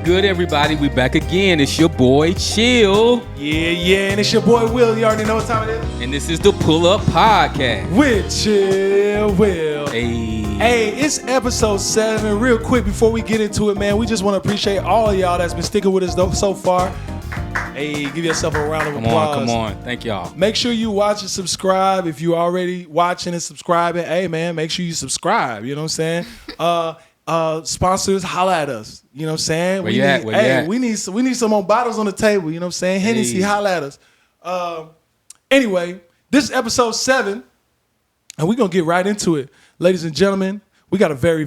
good, everybody? We back again. It's your boy, Chill. Yeah, and it's your boy, Will. You already know what time it is. And this is the Pull Up Podcast. With Chill Will. Hey, it's episode 7. Real quick, before we get into it, man, we just want to appreciate all of y'all that's been sticking with us so far. Hey, give yourself a round of applause. Come on. Thank y'all. Make sure you watch and subscribe. If you're already watching and subscribing, hey, man, make sure you subscribe. You know what I'm saying? Sponsors, holla at us. You know what I'm saying? Where you at? We need some more bottles on the table. You know what I'm saying? Hennessy, holla at us. Anyway, this is episode 7, and we're going to get right into it. Ladies and gentlemen, we got a very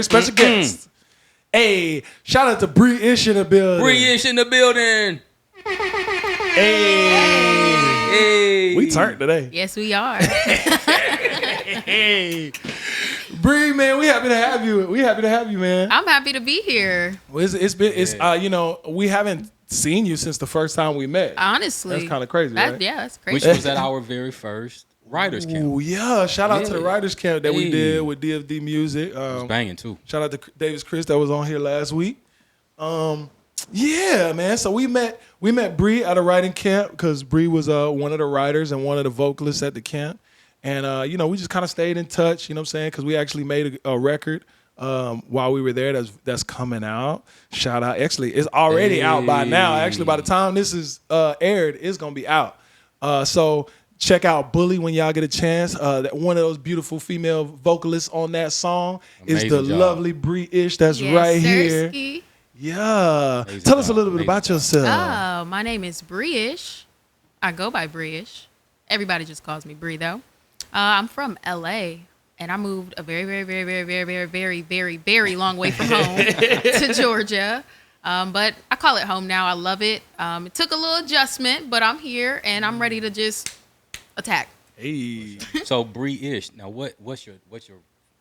special guest. Hey, shout out to BRE.iSH in the building. BRE.iSH in the building. Hey. We turned today. Yes, we are. Hey. BRE, man, we happy to have you. Man. I'm happy to be here. Well, we haven't seen you since the first time we met. Honestly. That's kind of crazy, right? Yeah, that's crazy. Which was at our very first writers camp. Oh, yeah. Shout out to the writers camp that we did with DFD Music. It was banging, too. Shout out to Davis Chris that was on here last week. Yeah, man. So we met BRE at a writing camp because BRE was one of the writers and one of the vocalists at the camp. And, we just kind of stayed in touch, you know what I'm saying, because we actually made a record while we were there that's coming out. Shout out. Actually, it's already out by now. Actually, by the time this is aired, it's going to be out. So check out Bully when y'all get a chance. One of those beautiful female vocalists on that song is the lovely BRE.iSH that's right here. Yeah. Tell us a little bit about yourself. Oh, my name is BRE.iSH. I go by BRE.iSH. Everybody just calls me BRE, though. I'm from LA, and I moved a very long way from home to Georgia. But I call it home now. I love it. It took a little adjustment, but I'm here, and I'm ready to just attack. Hey. So BRE.iSH. Now, what's your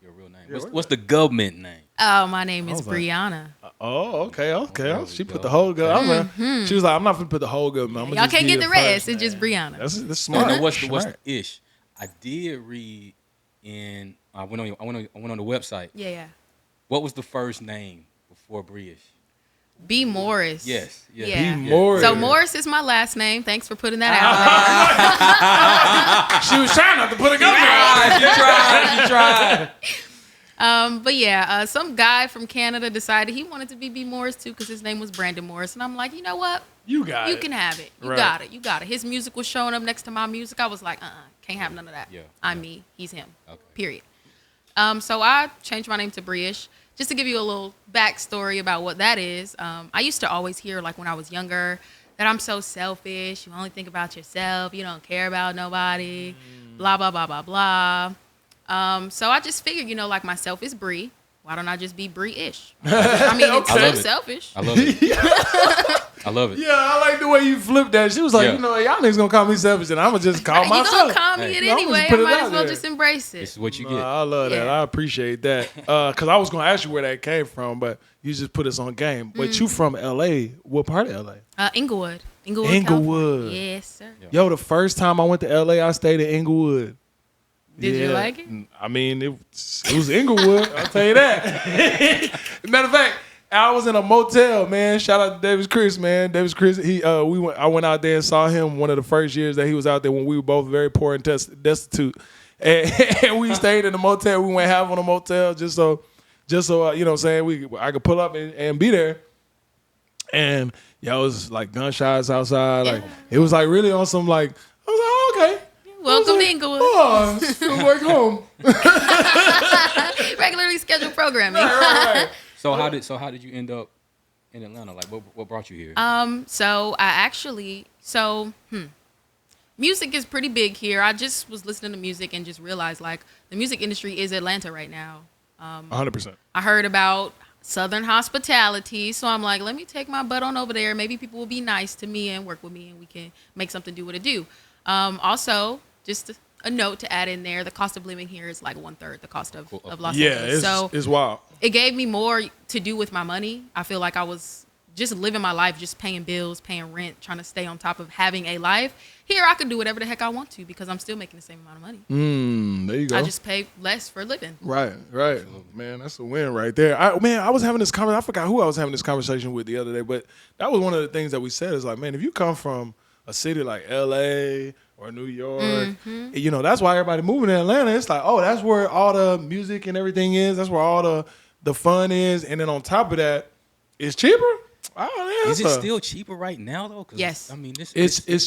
real name? What's the government name? Oh, my name is Brianna. Okay. She put the whole government. She was like, I'm not going to put the whole government. Y'all can't get the rest. It's just Brianna. That's smart. Now, what's the ish? I did read I went on the website. Yeah. What was the first name before BRE.iSH? B. Morris. Yes. Yeah. B. Morris. So Morris is my last name. Thanks for putting that out there. She was trying not to put a gun. She tried. But yeah, some guy from Canada decided he wanted to be B. Morris too because his name was Brandon Morris, and I'm like, you know what? You can have it. You got it. His music was showing up next to my music. I was like, can't have none of that. I'm me. He's him. Okay. Period. So I changed my name to BRE.iSH. Just to give you a little backstory about what that is. I used to always hear, like when I was younger, that I'm so selfish. You only think about yourself. You don't care about nobody. Blah, blah, blah, blah, blah. So I just figured, like myself is BRE. Why don't I just be BRE.iSH? I mean, it's so selfish. I love it. I love it. Yeah, I like the way you flipped that. She was like, y'all niggas gonna call me selfish, and I'm gonna just call myself. You gonna call me it anyway. I might as well just embrace it. This is what you get. I love that. I appreciate that. Because I was gonna ask you where that came from, but you just put us on game. But you from LA? What part of LA? Inglewood. Inglewood. Yes, sir. Yo, the first time I went to LA, I stayed in Inglewood. Did you like it? I mean, it was Inglewood. I'll tell you that. Matter of fact, I was in a motel, man. Shout out to Davis Chris, man. Davis Chris, I went out there and saw him one of the first years that he was out there when we were both very poor and destitute. And we stayed in the motel. We went half on a motel just so you know what I'm saying, I could pull up and be there. And it was like gunshots outside. Like it was like really on some like, I was like, oh, okay. Welcome to Inglewood. Oh, feels like home. Regularly scheduled programming. Right. So how did you end up in Atlanta? Like what brought you here? Music is pretty big here. I just was listening to music and just realized like the music industry is Atlanta right now. 100%. I heard about Southern hospitality, so I'm like, let me take my butt on over there. Maybe people will be nice to me and work with me, and we can make something do what it do. Also, just a note to add in there, the cost of living here is like 1/3 the cost of Los Angeles. Yeah, it's wild. It gave me more to do with my money. I feel like I was just living my life, just paying bills, paying rent, trying to stay on top of having a life. Here, I can do whatever the heck I want to because I'm still making the same amount of money. There you go. I just pay less for living. Right. Man, that's a win right there. I was having this conversation. I forgot who I was having this conversation with the other day, but that was one of the things that we said is like, man, if you come from a city like L.A. or New York, you know, that's why everybody moving to Atlanta. It's like, oh, that's where all the music and everything is. That's where all the fun is. And then on top of that, it's cheaper. Oh, is it still cheaper right now though? Yes. I mean, it's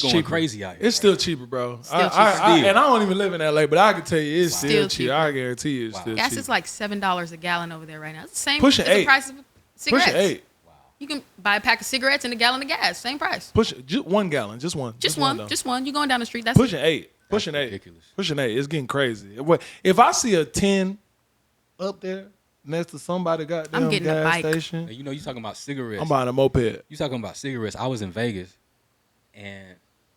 going cheaper. crazy out here. It's still cheaper, bro. Still cheaper. And I don't even live in LA, but I can tell you it's still cheaper. cheaper. I guarantee you it's still Gas cheaper. is like $7 a gallon over there right now. It's the same. Pushing it's $8. the price of cigarettes. Pushing $8. You can buy a pack of cigarettes and a gallon of gas. Same price. Just 1 gallon. Just one. Just one. You going down the street. That's Pushing $8. Pushing $8. Ridiculous. Pushing $8. It's getting crazy. If I see a 10 up there next to somebody goddamn I'm getting a gas bike. station, And you know, you talking about cigarettes. I'm buying a moped. You talking about cigarettes? I was in Vegas, and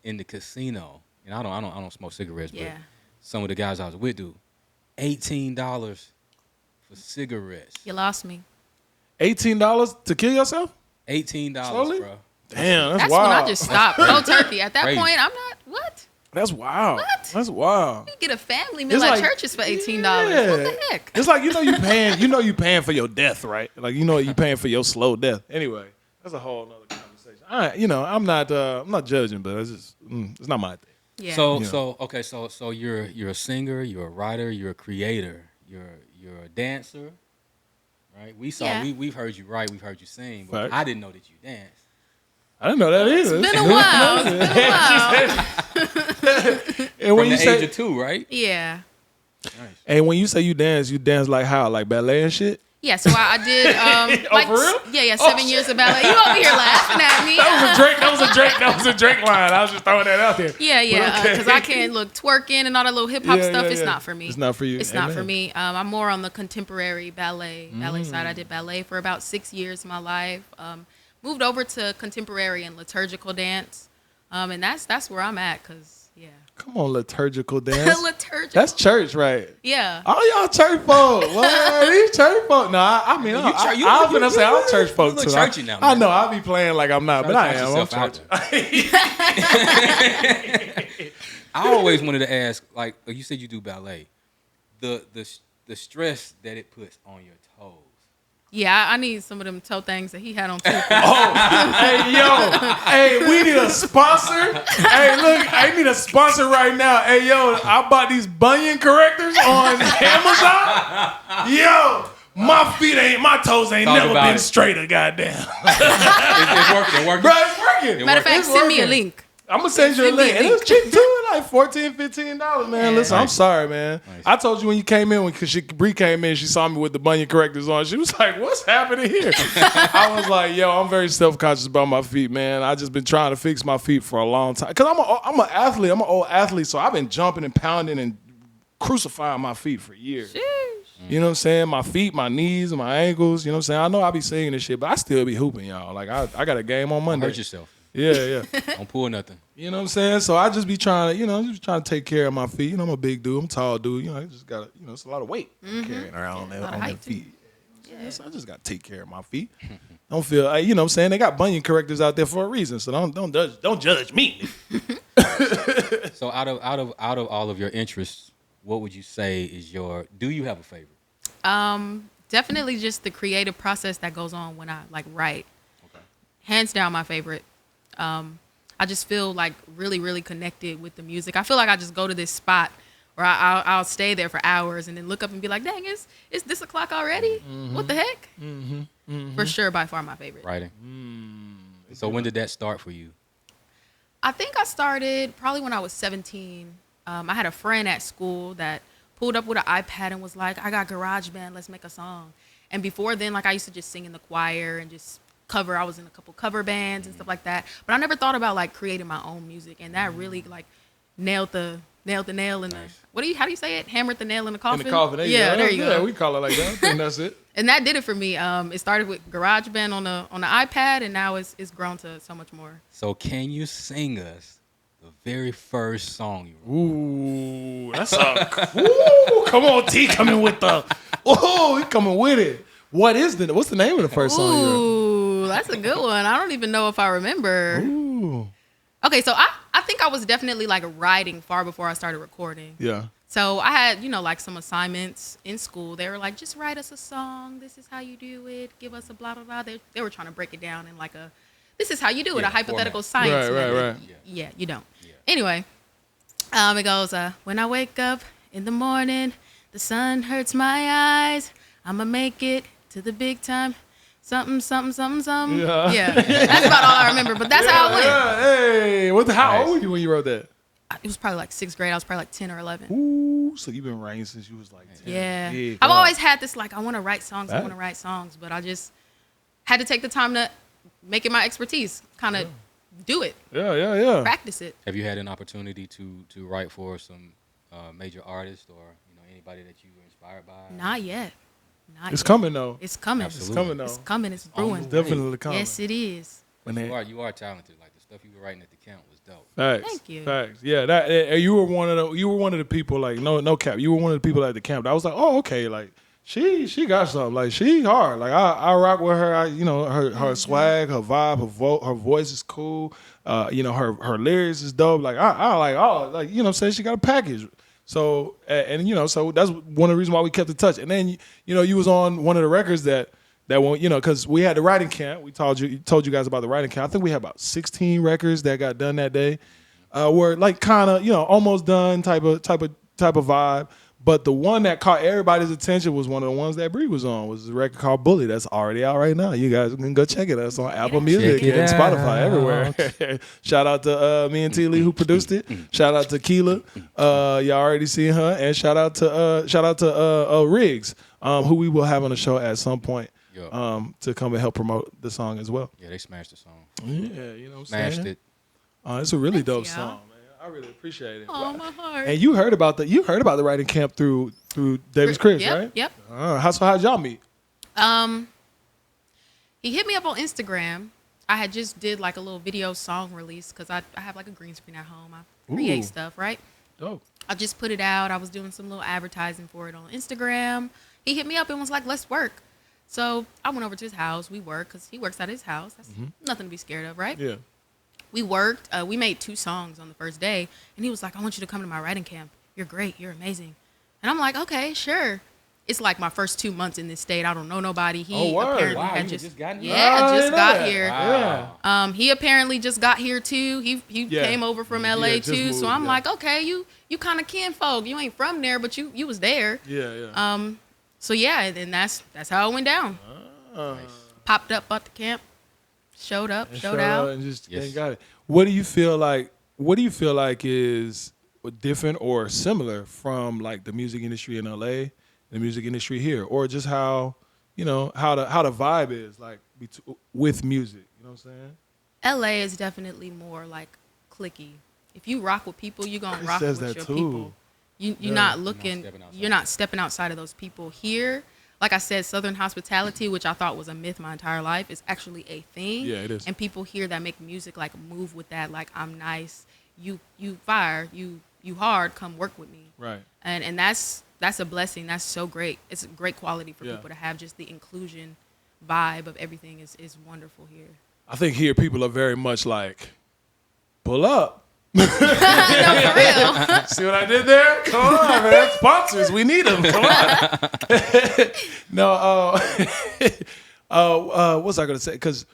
in the casino, and I don't smoke cigarettes, Yeah. but some of the guys I was with do $18 for cigarettes. You lost me. $18 to kill yourself? $18, Slowly? bro. Damn, that's That's wild. when I just stopped. No turkey. At that Crazy. point, I'm not. What? That's wild. What? That's wild. You get a family meal It's at like- churches for $18. Yeah. What the heck? It's like you paying for your death, right? Like you paying for your slow death. Anyway, that's a whole other conversation. I'm not judging, but it's just it's not my thing. Yeah. So you're a singer, you're a writer, you're a creator, you're a dancer, right? We've heard you write, we've heard you sing, but Right. I didn't know that you danced. I didn't know that either. It's been a while. And when From you the say, age of 2, right? Yeah. Nice. and when you say you dance like how? Like ballet and shit? Yeah, so I did Oh, for real? Yeah, Oh, 7 years of ballet. You over here laughing at me. That was a Drake line. I was just throwing that out there. Yeah, But okay. because I can't look twerking and all that little hip hop Yeah, stuff. yeah, It's yeah. not for me. It's not for you. It's not Amen. for me. I'm more on the contemporary ballet side. I did ballet for about 6 years of my life. Moved over to contemporary and liturgical dance, and that's where I'm at. Cause yeah, Come on, liturgical dance. liturgical. That's church, right? Yeah. All y'all church folk. What? These church folk. No, I'm gonna say I'm church folk look too. churchy now, I man. know. I'll be playing like I'm not, but I am. I'm church. I always wanted to ask, like you said, you do ballet. The stress that it puts on your toes. Yeah, I need some of them toe things that he had on too. Hey, we need a sponsor. Hey, look, I need a sponsor right now. Hey, yo, I bought these bunion correctors on Amazon. Yo, my toes ain't Talk never about been it. straighter, goddamn. It's working. Bro, it's working. Matter of fact, It's send me a working. link. I'm gonna send you a Send me link. a And it was cheap too, like $14, $15, man. Yeah. Listen, I'm Nice. sorry, man. Nice. I told you when you came in, because Bree came in, she saw me with the bunion correctors on. She was like, "What's happening here?" I was like, "Yo, I'm very self-conscious about my feet, man. I just been trying to fix my feet for a long time. Cause I'm an athlete. I'm an old athlete, so I've been jumping and pounding and crucifying my feet for years. You know what I'm saying? My feet, my knees, and my ankles. You know what I'm saying? I know I be singing this shit, but I still be hooping, y'all. Like I got a game on Monday. Hurt yourself. Yeah. Don't pull nothing. You know what I'm saying? So I just be trying to take care of my feet. You know, I'm a big dude. I'm a tall dude. You know, I just got to, it's a lot of weight carrying around on lot of them height, too. feet. Yeah, so I just got to take care of my feet. Don't feel, you know what I'm saying? They got bunion correctors out there for a reason. So don't judge me. So out of all of your interests, what would you say is do you have a favorite? Definitely just the creative process that goes on when I write. Okay. Hands down my favorite. I just feel like really, really connected with the music. I feel like I just go to this spot where I'll stay there for hours and then look up and be like, dang, it's this o'clock already? What the heck? For sure, by far my favorite. Writing. So when did that start for you? I think I started probably when I was 17. I had a friend at school that pulled up with an iPad and was like, I got GarageBand, let's make a song. And before then, I used to just sing in the choir and just cover. I was in a couple cover bands and stuff like that. But I never thought about creating my own music, and that really nailed the nail in the how do you say it? Hammered the nail in the coffin. In the coffin. Yeah, there you go. Yeah, we call it like that. I think that's it. And that did it for me. It started with GarageBand on the iPad, and now it's grown to so much more. So can you sing us the very first song you wrote? Ooh, that's ooh, come on, T coming with he coming with it. What's the name of the first song you wrote? Ooh, that's a good one. I don't even know if I remember. Ooh. Okay, so I think I was definitely like writing far before I started recording. Yeah. So I had, like some assignments in school. They were like, just write us a song. This is how you do it. Give us a blah, blah, blah. They were trying to break it down in like this is how you do it, a hypothetical science method. Right. Yeah, you don't. Yeah. Anyway, it goes, when I wake up in the morning, the sun hurts my eyes. I'ma make it to the big time. Something, something, something, something. Yeah. That's about all I remember, but that's how it went. Yeah. Hey, how old were you when you wrote that? It was probably like 6th grade. I was probably like 10 or 11. Ooh, so you've been writing since you was like 10. Yeah. I've always had this, like, I want to write songs. But I just had to take the time to make it my expertise, kind of do it. Yeah. Practice it. Have you had an opportunity to write for some major artists or anybody that you were inspired by? Not yet. It's coming though. It's coming. Absolutely. It's coming though. It's coming. It's brewing. It's definitely coming. Yes, it is. You are talented. Like the stuff you were writing at the camp was dope. Facts. Thank you. Facts. Yeah, you were one of the people, like, no cap. You were one of the people at the camp that I was like, oh, okay, like she got something. Like she hard. Like I rock with her. Her swag, her vibe, her voice is cool. Her lyrics is dope. Like I like all, like, saying she got a package. So so that's one of the reasons why we kept in touch. And then you was on one of the records that won't, because we had the writing camp. We told you guys about the writing camp. I think we had about 16 records that got done that day. Were like kind of almost done type of vibe. But the one that caught everybody's attention was one of the ones that BRE was on. Was a record called Bully. That's already out right now. You guys can go check it out. It's on Apple Music and Spotify everywhere. Shout out to me and TLee who produced it. Shout out to Keela. Y'all already seen her. And shout out to Riggs, who we will have on the show at some point. To come and help promote the song as well. Yeah, they smashed the song. Yeah, you know what I'm Smashed saying? it. It's a really dope y'all. song, man. I really appreciate it. Oh, my heart. And you heard about the writing camp through Davis Chris, right? Yep. How'd y'all meet? He hit me up on Instagram. I had just did like a little video song release because I have like a green screen at home. I create stuff, right? Dope. I just put it out. I was doing some little advertising for it on Instagram. He hit me up and was like, let's work. So I went over to his house. We worked because he works at his house. That's nothing to be scared of, right? Yeah. We worked. We made 2 songs on the first day. And he was like, I want you to come to my writing camp. You're great. You're amazing. And I'm like, okay, sure. It's like my first 2 months in this state. I don't know nobody. He apparently had just got here. Yeah, just got here. Wow. He apparently just got here too. He came over from LA too. moved, so I'm like, okay, you kind of kinfolk. You ain't from there, but you was there. Yeah. So yeah, and that's how it went down. Popped up at the camp, showed up, showed out, and just got it. What do you feel like? What do you feel like is different or similar from like the music industry in LA, the music industry here, or just how how the vibe is like with music? You know what I'm saying? LA is definitely more like clicky. If you rock with people, you're gonna rock with your people. You're not looking. You're not stepping outside of those people. Here, like I said, Southern hospitality, which I thought was a myth my entire life, is actually a thing. Yeah, it is. And people here that make music like move with that. Like, I'm nice. You fire. You hard. Come work with me. Right. And that's a blessing. That's so great. It's a great quality for people to have. Just the inclusion vibe of everything is wonderful here. I think here people are very much like, pull up. No, for real. See what I did there? Come on, man. Sponsors, we need them. Come on. No, what's I gonna say? Because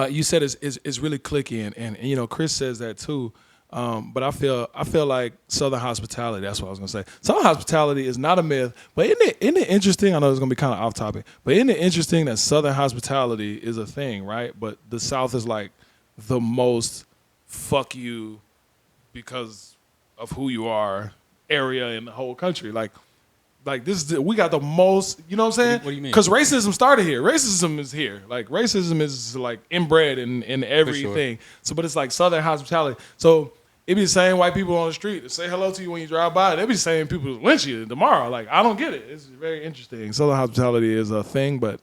you said it's really clicky, and Chris says that too. But I feel like Southern hospitality. That's what I was gonna say. Southern hospitality is not a myth, but isn't it interesting? I know it's gonna be kind of off topic, but isn't it interesting that Southern hospitality is a thing, right? But the South is like the most fuck you because of who you are area in the whole country. Like this is we got the most, you know what I'm saying? What do you mean? Because racism started here. Racism is here. Like racism is like inbred in everything. Sure. So but it's like Southern hospitality. So it be the same white people on the street that say hello to you when you drive by. They be the same people that lynch you tomorrow. Like I don't get it. It's very interesting. Southern hospitality is a thing, but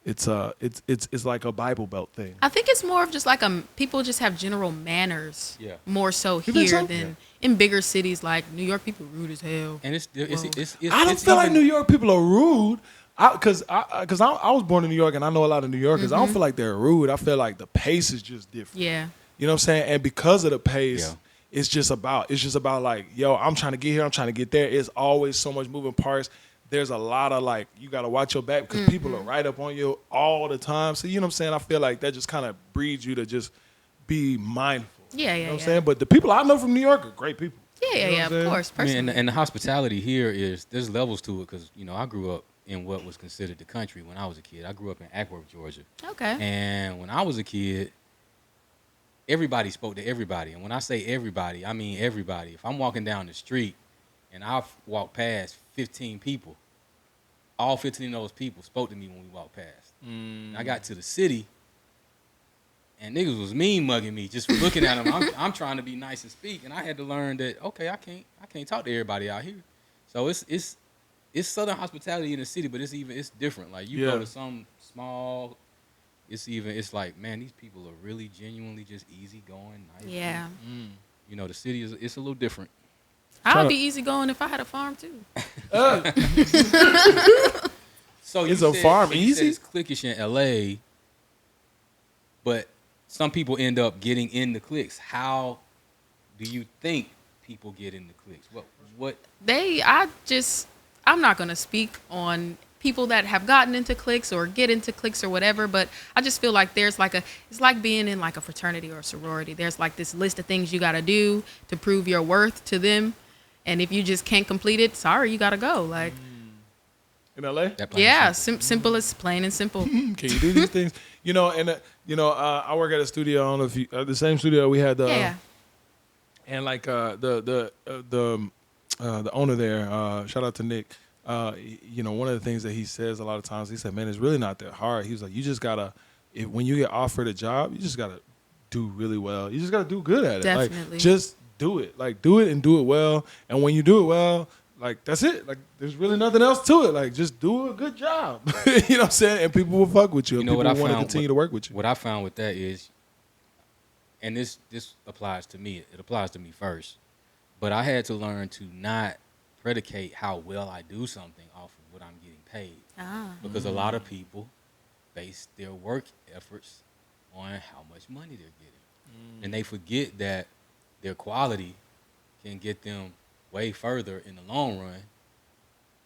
it's like a Bible Belt thing. I think it's more of just like people just have general manners more so You here think so? than in bigger cities like New York. People rude as hell. And it's I don't feel like New York people are rude. Cause I was born in New York and I know a lot of New Yorkers. I don't feel like they're rude. I feel like the pace is just different. Yeah. You know what I'm saying? And because of the pace, it's just about like, yo, I'm trying to get here, I'm trying to get there. It's always so much moving parts. There's a lot of like, you gotta watch your back because people are right up on you all the time. So you know what I'm saying? I feel like that just kind of breeds you to just be mindful. Yeah, you know what I'm saying? But the people I know from New York are great people. Yeah, of course. I mean, and the hospitality here there's levels to it because, you know, I grew up in what was considered the country when I was a kid. I grew up in Ackworth, Georgia. Okay. And when I was a kid, everybody spoke to everybody. And when I say everybody, I mean everybody. If I'm walking down the street and I walk past 15 people, all 15 of those people spoke to me when we walked past. And I got to the city, and niggas was mean mugging me just for looking at them. I'm trying to be nice and speak, and I had to learn that okay, I can't talk to everybody out here. So it's Southern hospitality in the city, but it's different. Like you go to some small, it's like, man, these people are really genuinely just easygoing, nice. Yeah. You know, the city it's a little different. I'd be easygoing if I had a farm too. So is a farm easy? It's cliquish in LA, but some people end up getting in the cliques. How do you think people get in the cliques? What? I'm not gonna speak on people that have gotten into cliques or get into cliques or whatever, but I just feel like there's like it's like being in like a fraternity or a sorority. There's like this list of things you gotta do to prove your worth to them. And if you just can't complete it, sorry, you gotta go. Like in LA? Yeah, simple as plain and simple. Can you do these things? You know, and I work at a studio. I don't know if you, the same studio we had. And like the owner there, shout out to Nick. You know, one of the things that he says a lot of times, he said, "Man, it's really not that hard." He was like, "You just gotta, when you get offered a job, you just gotta do really well. You just gotta do good at it. Definitely. Like, just do it. Like, do it and do it well. And when you do it well, like, that's it. Like, there's really nothing else to it. Like, just do a good job." You know what I'm saying? And people will fuck with you. You know people what I want to found? continue to work with you. What I found with that is, and this applies to me. It applies to me first, but I had to learn to not predicate how well I do something off of what I'm getting paid. Because a lot of people base their work efforts on how much money they're getting. And they forget that their quality can get them way further in the long run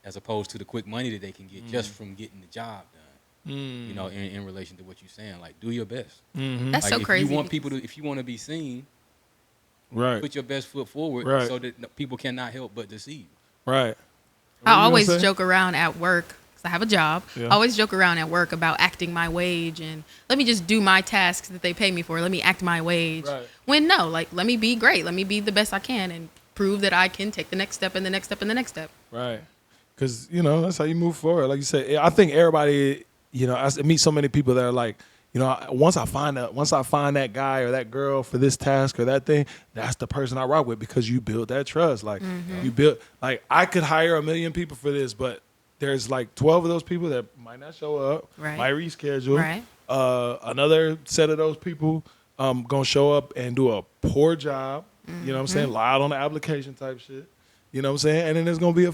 as opposed to the quick money that they can get just from getting the job done. You know, in relation to what you're saying, like, do your best. That's like, so crazy. If you want to be seen, right, put your best foot forward, right, so that people cannot help but deceive. Right. I always joke around at work because I have a job. Yeah. I always joke around at work about acting my wage and let me just do my tasks that they pay me for. Let me act my wage. Right. When no, like, let me be great. Let me be the best I can and prove that I can take the next step and the next step and the next step. Right. Because, you know, that's how you move forward. Like you said, I think everybody, you know, I meet so many people that are like, you know, once I find that guy or that girl for this task or that thing, that's the person I rock with because you build that trust. Like you build, like I could hire 1 million people for this, but there's like 12 of those people that might not show up, might reschedule. Right. Another set of those people gonna show up and do a poor job. You know what I'm saying? Lied on the application type shit. You know what I'm saying? And then there's gonna be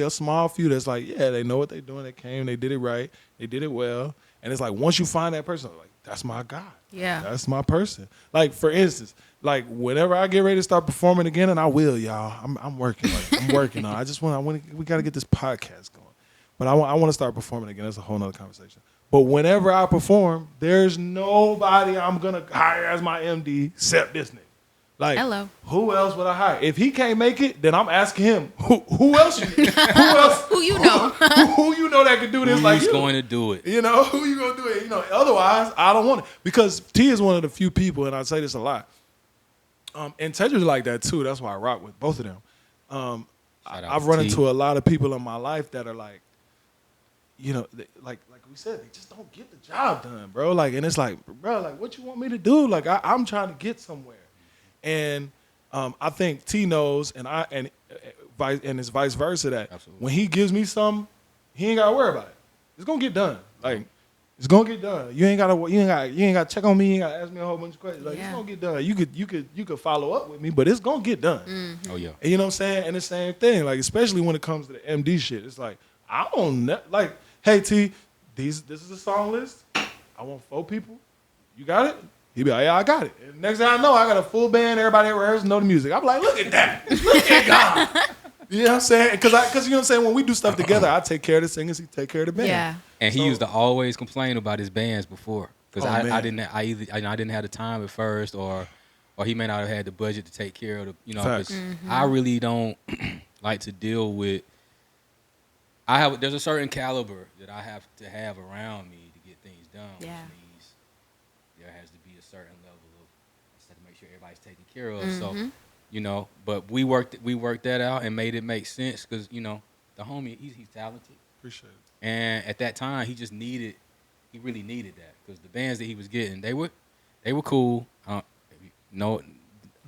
a small few that's like, yeah, they know what they're doing. They came, they did it right, they did it well. And it's like, once you find that person, like, that's my guy. Yeah. That's my person. Like, for instance, like, whenever I get ready to start performing again, and I will, y'all, I'm working. Like, I'm working on it. We got to get this podcast going. But I want to start performing again. That's a whole nother conversation. But whenever I perform, there's nobody I'm going to hire as my MD except this nigga. Like, hello. Who else would I hire? If he can't make it, then I'm asking him, who else? Who else? Who you know? Who you know that could do this? Who's going to do it? You know, who you going to do it? You know, otherwise, I don't want it. Because T is one of the few people, and I say this a lot, and Tedrick's like that too. That's why I rock with both of them. I've run into a lot of people in my life that are like, you know, like we said, they just don't get the job done, bro. Like, and it's like, bro, like, what you want me to do? Like, I'm trying to get somewhere. And I think T knows, and it's vice versa that Absolutely. When he gives me something, he ain't gotta worry about it. It's gonna get done. Like, it's gonna get done. You ain't gotta check on me. You ain't gotta ask me a whole bunch of questions. Like, it's gonna get done. You could follow up with me, but it's gonna get done. Oh yeah. And you know what I'm saying? And the same thing, like, especially when it comes to the MD shit, it's like, I don't know, like, hey T, this is a song list. I want 4 people. You got it? He'd be like, yeah, I got it. And next thing I know, I got a full band. Everybody at rehearsal know the music. I'm like, look at that. Look at God. You know what I'm saying? Because you know what I'm saying? When we do stuff together, I take care of the singers, he take care of the band. Yeah. And he used to always complain about his bands before. Because I didn't have the time at first, or he may not have had the budget to take care of the, you know. I really don't like to deal with. There's a certain caliber that I have to have around me to get things done. Yeah. Which means there has to be a certain level of, I just have to make sure everybody's taken care of. So, you know, but we worked that out and made it make sense because, you know, the homie, he's talented. Appreciate it. And at that time, he really needed that because the bands that he was getting, they were cool. No,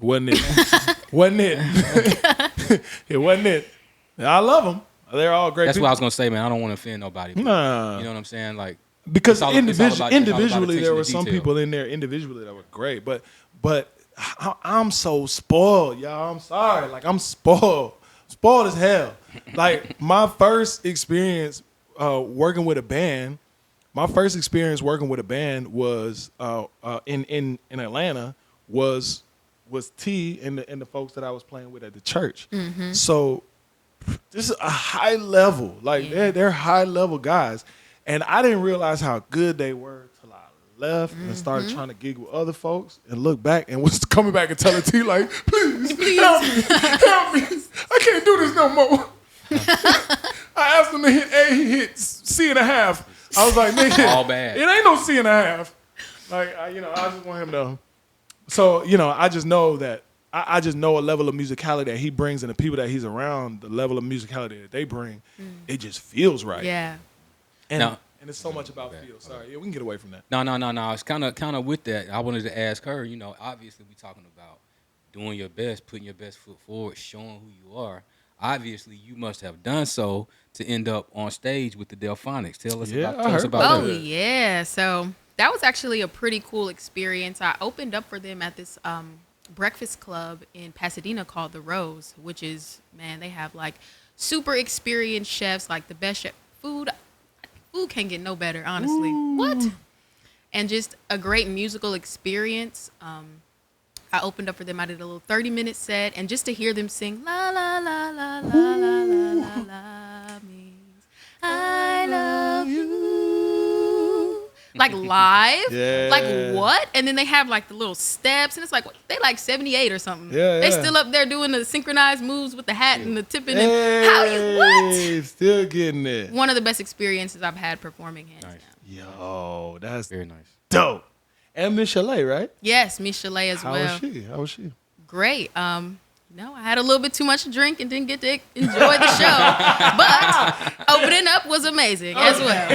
wasn't it? Wasn't it? It wasn't it. I love them. They're all great. That's people. what I was gonna say, man. I don't want to offend nobody. Nah. You know what I'm saying? Like because individually, there were some people in there individually that were great, but I'm so spoiled, y'all. I'm sorry. Like I'm spoiled as hell. Like my first experience working with a band. My first experience working with a band was in Atlanta was T and the folks that I was playing with at the church. So this is a high level, like they're high level guys, and I didn't realize how good they were till I left and started trying to gig with other folks and look back and was coming back and telling T like, please help me, I can't do this no more. I asked him to hit A, he hit C.5. I was like, nigga, all bad. It ain't no C.5. Like, I just want him to. So, you know, I just know that I just know a level of musicality that he brings and the people that he's around, the level of musicality that they bring, it just feels right. Yeah. And it's so much about feel. Sorry, we can get away from that. No. It's kind of with that. I wanted to ask her. You know, obviously we talking about doing your best, putting your best foot forward, showing who you are. Obviously, you must have done so to end up on stage with the Delphonics. Tell us about that. Oh, yeah. So that was actually a pretty cool experience. I opened up for them at this breakfast club in Pasadena called The Rose, which is, man, they have like super experienced chefs, like the best chef. Food can't get no better, honestly. Ooh. What? And just a great musical experience. I opened up for them. I did a little 30-minute set, and just to hear them sing la la la la la la la la la means I love you, like live, like what? And then they have like the little steps, and it's like they like 78 or something. They still up there doing the synchronized moves with the hat and the tipping. And how you what? Still getting it. One of the best experiences I've had performing hands down. Yo, that's very nice. Dope. And Miss Chalet, right? Yes, Miss Chalet as well. How was she? Great. No, I had a little bit too much to drink and didn't get to enjoy the show. But opening up was amazing as well.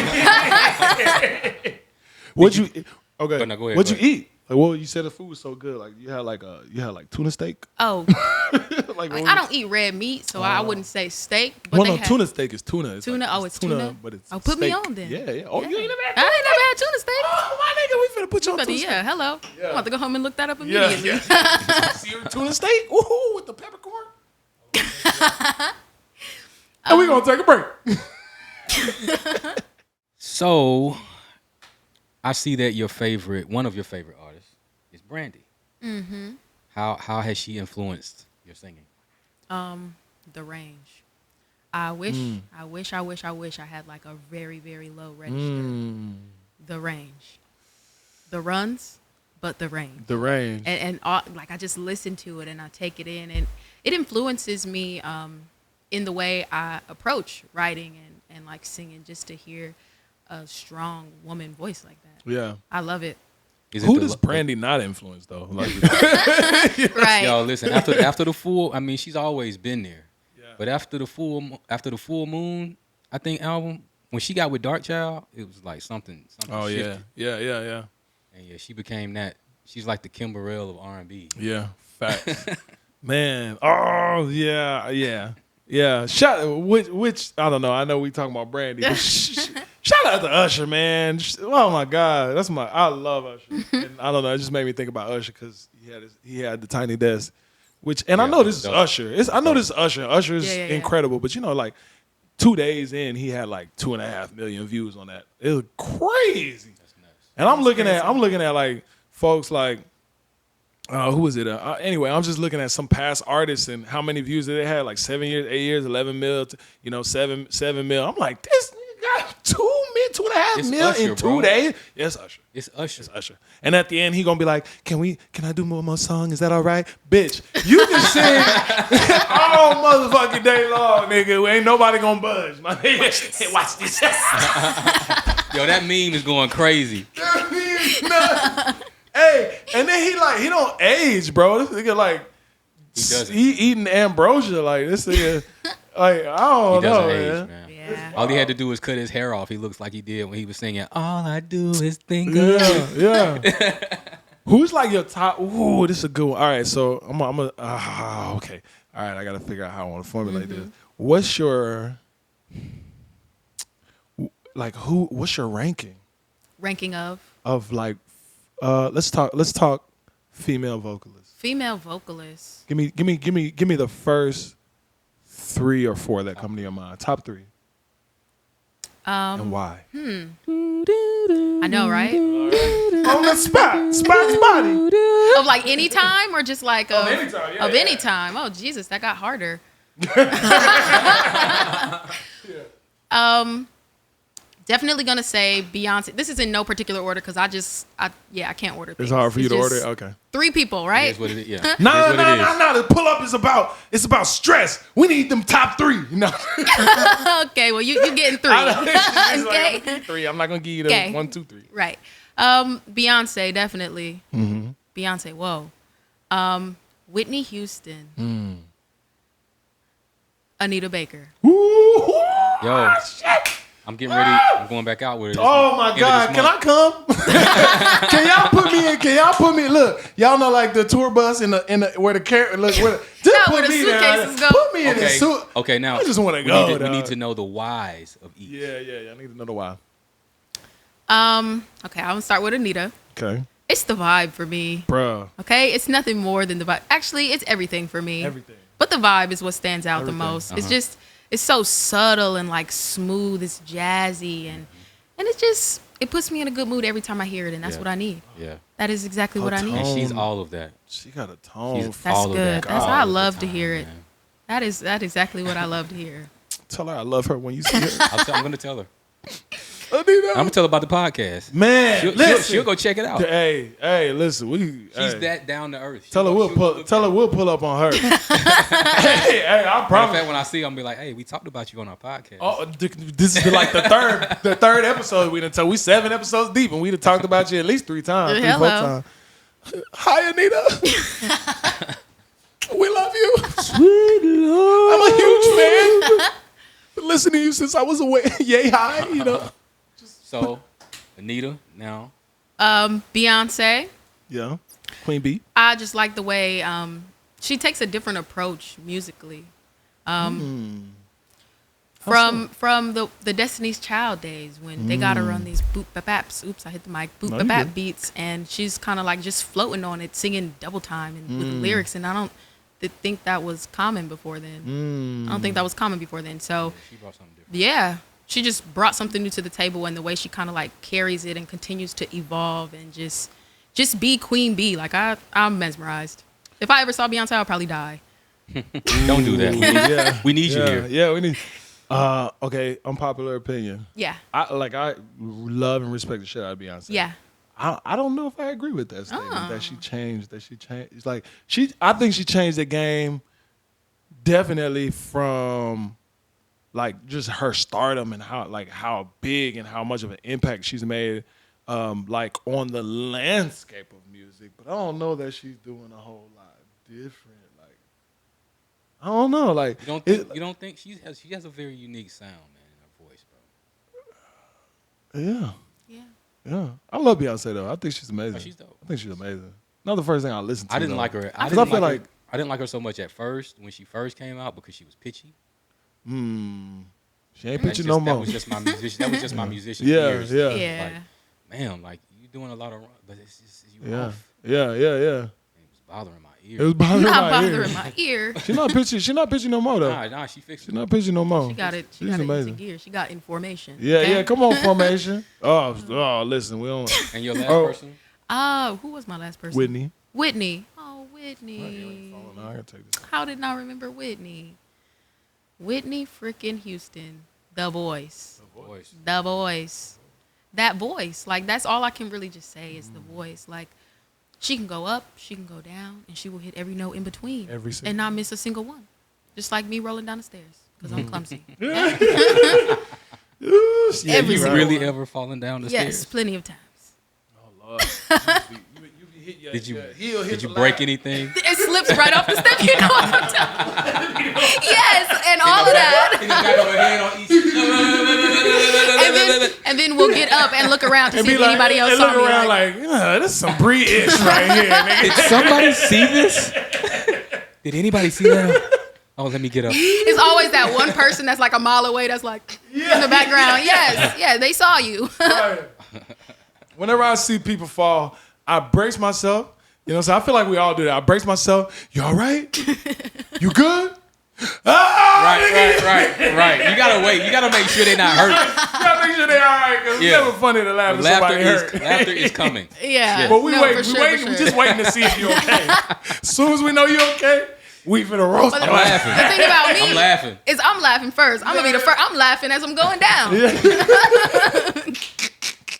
What'd you? Okay. No, go ahead, What'd you eat? Like, well, you said the food was so good. Like you had like tuna steak. Oh, I don't eat red meat, so I wouldn't say steak. But tuna steak is tuna. It's tuna. Like, it's tuna. But it's put steak. me on then. Yeah. Oh, yeah. you ain't never had? I ain't never had tuna steak. Oh, my nigga, we finna put you on tuna steak. Yeah, hello. I'm about to go home and look that up immediately. Yeah. Seared tuna steak. Woohoo, with the peppercorn. And we gonna take a break. So, I see that one of your favorite artists is Brandy. Mm-hmm. How has she influenced your singing? The range. I wish I had like a very, very low register. The range. The runs, but the range. The range. And like I just listen to it and I take it in, and it influences me in the way I approach writing and like singing, just to hear a strong woman voice like that. Yeah. I love it. Who does Brandy not influence though? Like, right. Yo, listen, after the full, I mean, she's always been there. Yeah. But after the full moon, I think album, when she got with Dark Child, it was like something oh shifted. Yeah. And yeah, she became that. She's like the Kim Burrell of R&B. Yeah, facts. Man, oh yeah. Which I don't know. I know we talking about Brandy. But shout out to Usher, man. Oh my God, I love Usher. And I don't know. It just made me think about Usher because he had the tiny desk. I know this is Usher. I know this is Usher. Usher is incredible, but you know, like 2 days in, he had like 2.5 million views on that. It was crazy. That's nuts. And I'm looking at like folks like, who was it? Anyway, I'm just looking at some past artists and how many views they had, like 7 years, 8 years, 11 mil, 7 mil. I'm like, this nigga got 2.5 mil Usher, in 2 bro. days. Yes, Usher. It's Usher. It's Usher. And at the end, he gonna be like, can I do one more song? Is that all right? Bitch, you can sing all motherfucking day long, nigga. Ain't nobody gonna budge. My nigga, hey, watch this. Yo, that meme is going crazy. That meme is nuts. Hey, and then he don't age, bro. This nigga like he eating ambrosia, like this nigga. Like I don't know, age, man. Yeah. All he had to do was cut his hair off. He looks like he did when he was singing. All I do is think of. Yeah. Who's like your top? Ooh, this is a good one. All right, so I'm okay. All right, I gotta figure out how I want to formulate this. What's your What's your ranking Ranking of like? Let's talk female vocalists. female vocalists. Give me the first 3 or 4 that come to your mind. Top 3. And why? I know, right? On the spot's body. Of like any time or just like of anytime, yeah, of yeah. any time. Oh Jesus, that got harder. Definitely gonna say Beyonce. This is in no particular order because I can't order things. It's hard for you to just order. Okay. 3 people, right? That's what it is. Yeah. No. That's The pull up is about stress. We need them top 3. No. Okay, well you getting 3. Okay. Like, 3. I'm not gonna give you the Okay. 1, 2, 3. Right. Beyonce, definitely. Mm-hmm. Beyonce, whoa. Whitney Houston. Anita Baker. Ooh, Yo, shit. I'm getting ready. I'm going back out with it. Oh my God! Can I come? Can y'all put me in? Can y'all put me? Look, y'all know like the tour bus in the where the car. Look, just Yeah, put where the me there. suitcases go. Put me in the suit. Okay, now I just want to we go. we need to know the whys of each. Yeah. I need to know the why. Okay, I'm gonna start with Anita. Okay, It's the vibe for me. bruh. Okay, it's nothing more than the vibe. Actually, it's everything for me. Everything. But the vibe is what stands out Everything. the most. It's so subtle and like smooth. It's jazzy and it puts me in a good mood every time I hear it, and that's what I need. Yeah. That is exactly what I need. And she's all of that. She got a tone. She's That's all of good. that. That's all how I of the love to time, hear it. man. That's exactly what I love to hear. Tell her I love her when you see her. I'm going to tell her. Anita. I'm going to tell her about the podcast. Man, She'll go check it out. Hey, listen. She's that down to earth. Tell her we'll pull up on her. hey, I Matter of promise. fact, when I see her, I'm be like, hey, we talked about you on our podcast. Oh, this is like the third episode we done told. We 7 episodes deep, and we done talked about you at least 3 times. 3, 4 Hello. times. Hi, Anita. We love you. Sweet Lord. I'm a huge fan. Been listening to you since I was away. Yay high, So, Anita, now. Beyonce. Yeah. Queen Bee. I just like the way she takes a different approach musically. From the Destiny's Child days when they got her on these boop bap baps. Oops, I hit the mic. Boop No, bap you bap good. beats, and she's kind of like just floating on it, singing double time and with lyrics. And I don't think that was common before then. I don't think that was common before then. So She brought something different. yeah, she just brought something new to the table, and the way she kind of like carries it and continues to evolve and just be Queen Bee. Like I'm mesmerized. If I ever saw Beyonce, I'd probably die. Don't do that. Yeah. We need you here. Yeah, we need. Okay, unpopular opinion. Yeah, I love and respect the shit out of Beyonce. yeah. I don't know if I agree with that statement that she changed. It's like I think she changed the game definitely from like just her stardom and how big and how much of an impact she's made like on the landscape of music. But I don't know that she's doing a whole lot different. Like I don't know. Like You don't think she has a very unique sound, man, in her voice, bro. yeah. Yeah. Yeah, I love Beyonce though. I think she's amazing. Oh, she's dope. I think she's amazing. Not the first thing I listened to. I didn't though. like her. I 'Cause I didn't feel like her. I didn't like her so much at first when she first came out because she was pitchy. She ain't pitching no That more. was just my musician. That was just my musician Yeah, ears. yeah. Yeah. Like, man, like you doing a lot of, but it's just you Yeah, off. yeah. It was bothering my ear. It was bothering Not my ear. bothering my ear. She's not pitching no more though. Nah, she fixed She's it. not pitching no more. She got it. She She's got it amazing. into gear. She got in formation. Yeah, okay? yeah. Come on, formation. Oh, listen, we don't. And your last person? Who was my last person? Whitney. Whitney. Oh, Whitney. I gotta take this. How did I remember Whitney? Whitney freaking Houston. The voice. The voice. That voice. Like, that's all I can really just say is the voice. Like, she can go up, she can go down, and she will hit every note in between. And not miss a single one. Just like me rolling down the stairs. Because I'm clumsy. Have you really ever fallen down the stairs? Yes, plenty of times. Oh, Lord. Did you break anything? It slips right off the step. You know what I'm talking about. Yes, and all of that. And then we'll get up and look around to see if anybody else saw me. Look around like, this is some BRE.iSH right here, nigga. Did somebody see this? Did anybody see that? Oh, let me get up. It's always that one person that's like a mile away that's like in the background. Yes, yeah, they saw you. Right. Whenever I see people fall, I brace myself. You know what I'm saying? I feel like we all do that. I brace myself. You all right? You good? Right. You gotta wait. You gotta make sure they're not hurt. You gotta make sure they're all right, because it's never funny to laugh at somebody hurt. Laughter is coming. Yeah. But we waiting. We just waiting to see if you're okay. As soon as we know you're okay, we finna roast. But I'm laughing. The thing about me I'm laughing. is I'm laughing first. I'm gonna be the first. I'm laughing as I'm going down.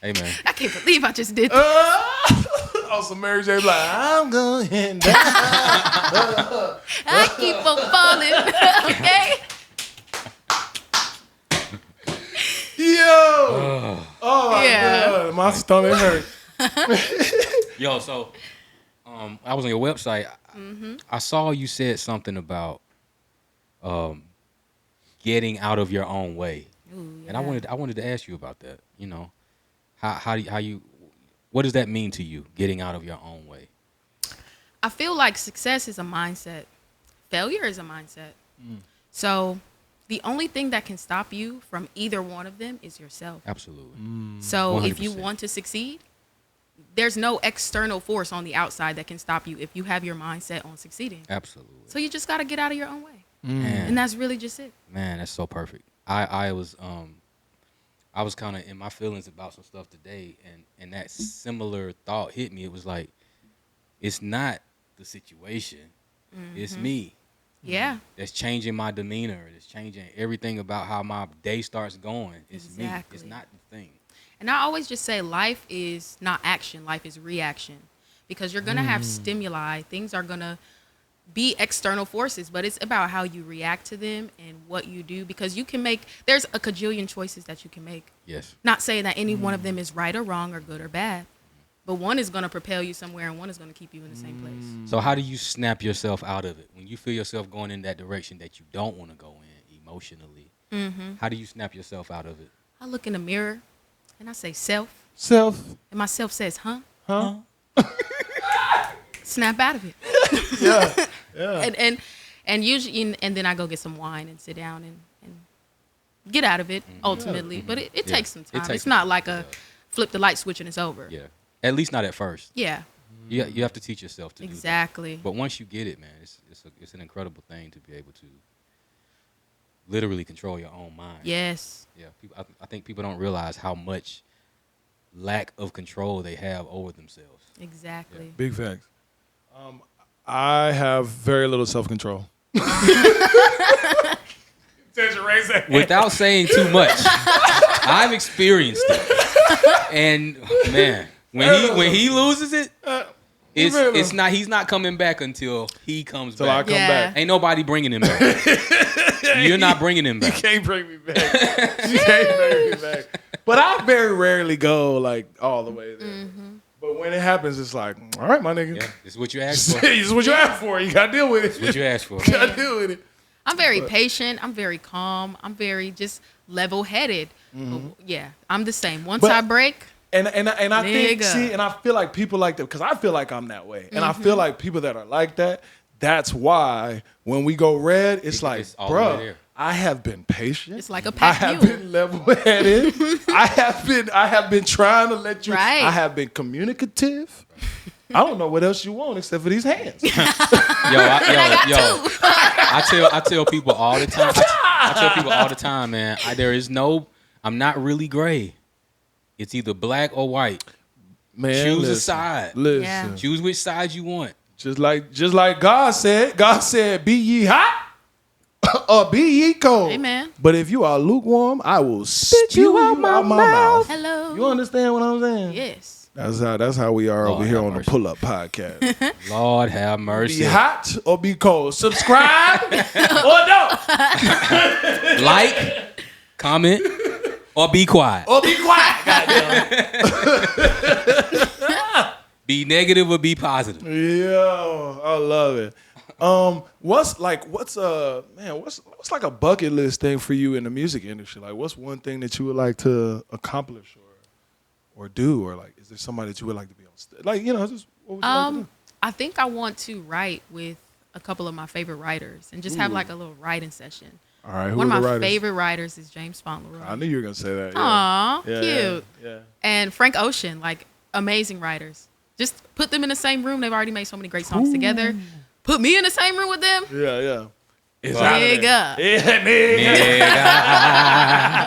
Hey, man. I can't believe I just did that. Also, Mary J. like, I'm going down. I keep on falling. Okay. Yo. Oh my God, my stomach hurt. Yo, so I was on your website. I saw you said something about getting out of your own way. Ooh, yeah. And I wanted to ask you about that. You know, what does that mean to you, getting out of your own way? I feel like success is a mindset. Failure is a mindset. So the only thing that can stop you from either one of them is yourself. Absolutely. So 100%. if you want to succeed, there's no external force on the outside that can stop you if you have your mindset on succeeding. Absolutely. So you just got to get out of your own way. Man. And that's really just it. Man, that's so perfect. I was kind of in my feelings about some stuff today, and that similar thought hit me. It was like, it's not the situation, it's me. Yeah. That's changing my demeanor. It's changing everything about how my day starts going. It's me. It's not the thing. And I always just say life is not action. Life is reaction. Because you're going to have stimuli. Things are going to be external forces, but it's about how you react to them and what you do, because you can there's a cajillion choices that you can make. Yes. Not saying that any one of them is right or wrong or good or bad, but one is going to propel you somewhere and one is going to keep you in the same place. So how do you snap yourself out of it when you feel yourself going in that direction that you don't want to go in emotionally? How do you snap yourself out of it? I look in the mirror and I say self, and myself says huh. Huh? Snap out of it. Yeah. And usually, and then I go get some wine and sit down and get out of it ultimately. But it takes some time. It's not like a flip the light switch and it's over. Yeah. At least not at first. Yeah. You have to teach yourself to do that. Exactly. But once you get it, man, it's an incredible thing to be able to literally control your own mind. Yes. Yeah. I think people don't realize how much lack of control they have over themselves. Exactly. Big facts. I have very little self-control. Without saying too much, I've experienced it, and man, when he loses it, he's not coming back until he comes Till back. I come back. Ain't nobody bringing him back. You're not bringing him back. You can't bring me back. You can't bring me back. But I very rarely go like all the way there. But when it happens, it's like, all right, my nigga. Yeah, this is what you asked for. This is what you asked for. You gotta deal with it. This is what you asked for. You gotta deal with it. I'm very patient. I'm very calm. I'm very just level-headed. Yeah, I'm the same. Once I break, and I think, nigga. and I feel like people like that, because I feel like I'm that way. And I feel like people that are like that, that's why when we go red, it's like, all the way bro, there. I have been patient. it's like a I pack have mule. been level-headed. I have been trying to let you. Right. I have been communicative. I don't know what else you want except for these hands. I tell people all the time. I tell people all the time, man. I'm not really gray. It's either black or white. Man, choose a side. Listen. Yeah. Choose which side you want. Just like God said. God said, "Be ye hot or be ye cold." Amen. But if you are lukewarm, I will spit you out my mouth. Hello. You understand what I'm saying? Yes. That's how we are Lord over here have on mercy. the Pull Up Podcast. Lord have mercy. Be hot or be cold. Subscribe or don't. Like, comment, or be quiet. Or be quiet. Goddamn. Be negative or be positive. Yo, I love it. What's like a bucket list thing for you in the music industry? Like, what's one thing that you would like to accomplish or do, or like, is there somebody that you would like to be on stage? Like, just what would you like to do? I think I want to write with a couple of my favorite writers and just have like a little writing session. All right, who One are of the my writers? favorite writers is James Fauntleroy. I knew you were gonna say that. Yeah. Aw, Yeah, cute. Yeah. And Frank Ocean, like amazing writers. Just put them in the same room. They've already made so many great songs together. Put me in the same room with them. Yeah. It's Wow. out of there. Nigga. Yeah,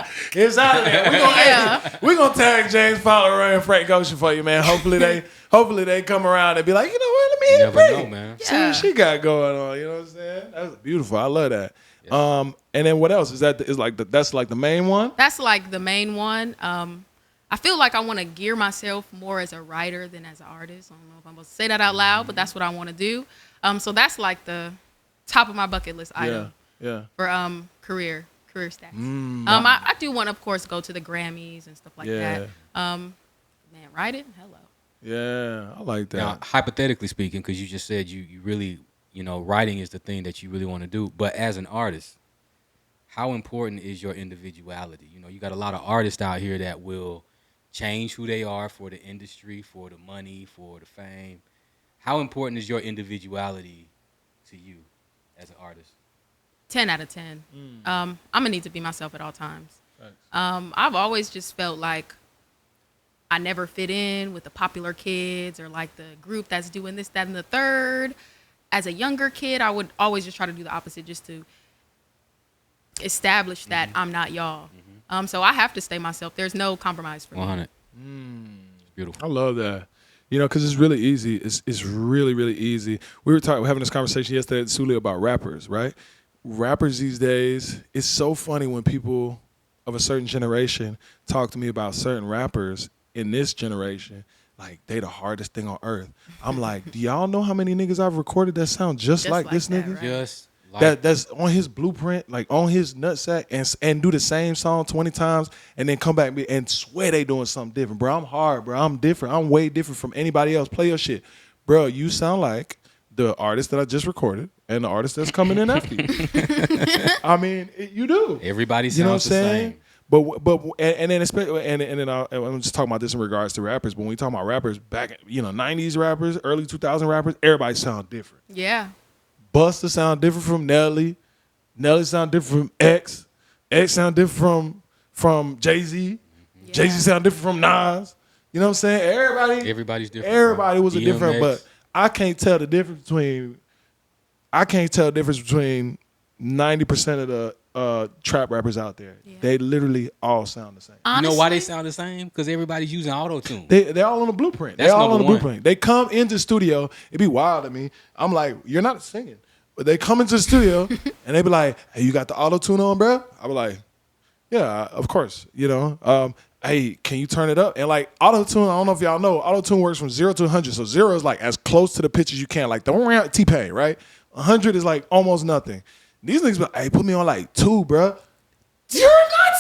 nigga. It's out of there. We're gonna tag James Fowler and Frank Ocean for you, man. Hopefully they come around and be like, you know what, let me You hit never Frank. know, man. See what she got going on. You know what I'm saying? That's beautiful. I love that. And then what else? That's like the main one? That's like the main one. I feel like I want to gear myself more as a writer than as an artist. I don't know if I'm supposed to say that out loud, but that's what I want to do. So that's like the top of my bucket list item Yeah. for career stats. I do want to, of course, go to the Grammys and stuff like that. Man, writing? Hello. Yeah, I like that. Now, hypothetically speaking, because you just said you really, writing is the thing that you really want to do. But as an artist, how important is your individuality? You got a lot of artists out here that will change who they are for the industry, for the money, for the fame. How important is your individuality to you as an artist? 10 out of 10. I'm going to need to be myself at all times. I've always just felt like I never fit in with the popular kids or like the group that's doing this, that, and the third. As a younger kid, I would always just try to do the opposite just to establish that I'm not y'all. So I have to stay myself. There's no compromise for me. 100. It's beautiful. I love that. Because it's really easy. It's really, really easy. We were having this conversation yesterday at Suli about rappers, right? Rappers these days, it's so funny when people of a certain generation talk to me about certain rappers in this generation, like they the hardest thing on earth. I'm like, do y'all know how many niggas I've recorded that sound just like this that, nigga? right? Just like That's on his blueprint, like on his nutsack, and do the same song 20 times, and then come back and swear they doing something different. Bro, I'm hard, bro. I'm different. I'm way different from anybody else. Play your shit. Bro, you sound like the artist that I just recorded and the artist that's coming in after you. I mean, you do. everybody sounds You know what I'm the saying? same. But and then especially and then I'm just talking about this in regards to rappers. But when we talk about rappers back, 90s rappers, early 2000 rappers, everybody sound different. Yeah. Busta sound different from Nelly. Nelly sound different from X. X sound different from Jay-Z. Yeah. Jay-Z sound different from Nas. You know what I'm saying? Everybody's different. Everybody was a different, DMX. but I can't tell the difference between 90% of the trap rappers out there. Yeah. They literally all sound the same. You know why they Honestly, sound the same? Because everybody's using auto-tune. They're all on the blueprint. That's They're all on number the one. blueprint. They come into the studio. It'd be wild to me. I'm like, you're not singing. But they come into the studio and they be like, hey, you got the auto-tune on, bro? I be like, yeah, of course. Hey, can you turn it up? And like auto-tune, I don't know if y'all know, auto-tune works from 0 to 100. So 0 is like as close to the pitch as you can. Like the T-Pain, right? 100 is like almost nothing. These niggas be like, hey, put me on like 2, bro. You're not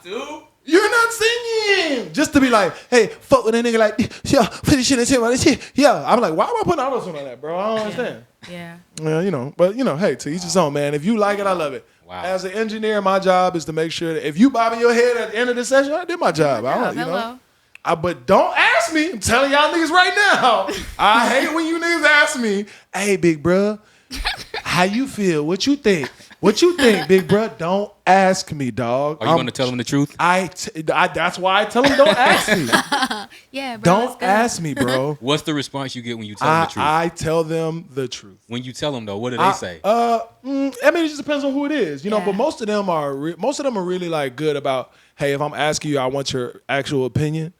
singing. You're not singing. Just to be like, hey, fuck with a nigga like, yeah, put this shit in this shit. Yeah. I'm like, why am I putting auto-tune on that, bro? I don't understand. Yeah. Well, but hey, to each his own, man. If you like it, I love it. Wow. As an engineer, my job is to make sure that if you bobbing your head at the end of the session, I did my job. I don't, Hello. But don't ask me. I'm telling y'all niggas right now. I hate when you niggas ask me, hey, big bruh, how you feel? What you think? What you think, big bro? Don't ask me, dog. Are you going to tell him the truth? That's why I tell him don't ask me. Yeah, bro. Don't ask me, bro. What's the response you get when you tell them the truth? I tell them the truth. When you tell them though, what do they say? I mean, it just depends on who it is, you know. But most of them are really like good about, hey, if I'm asking you, I want your actual opinion.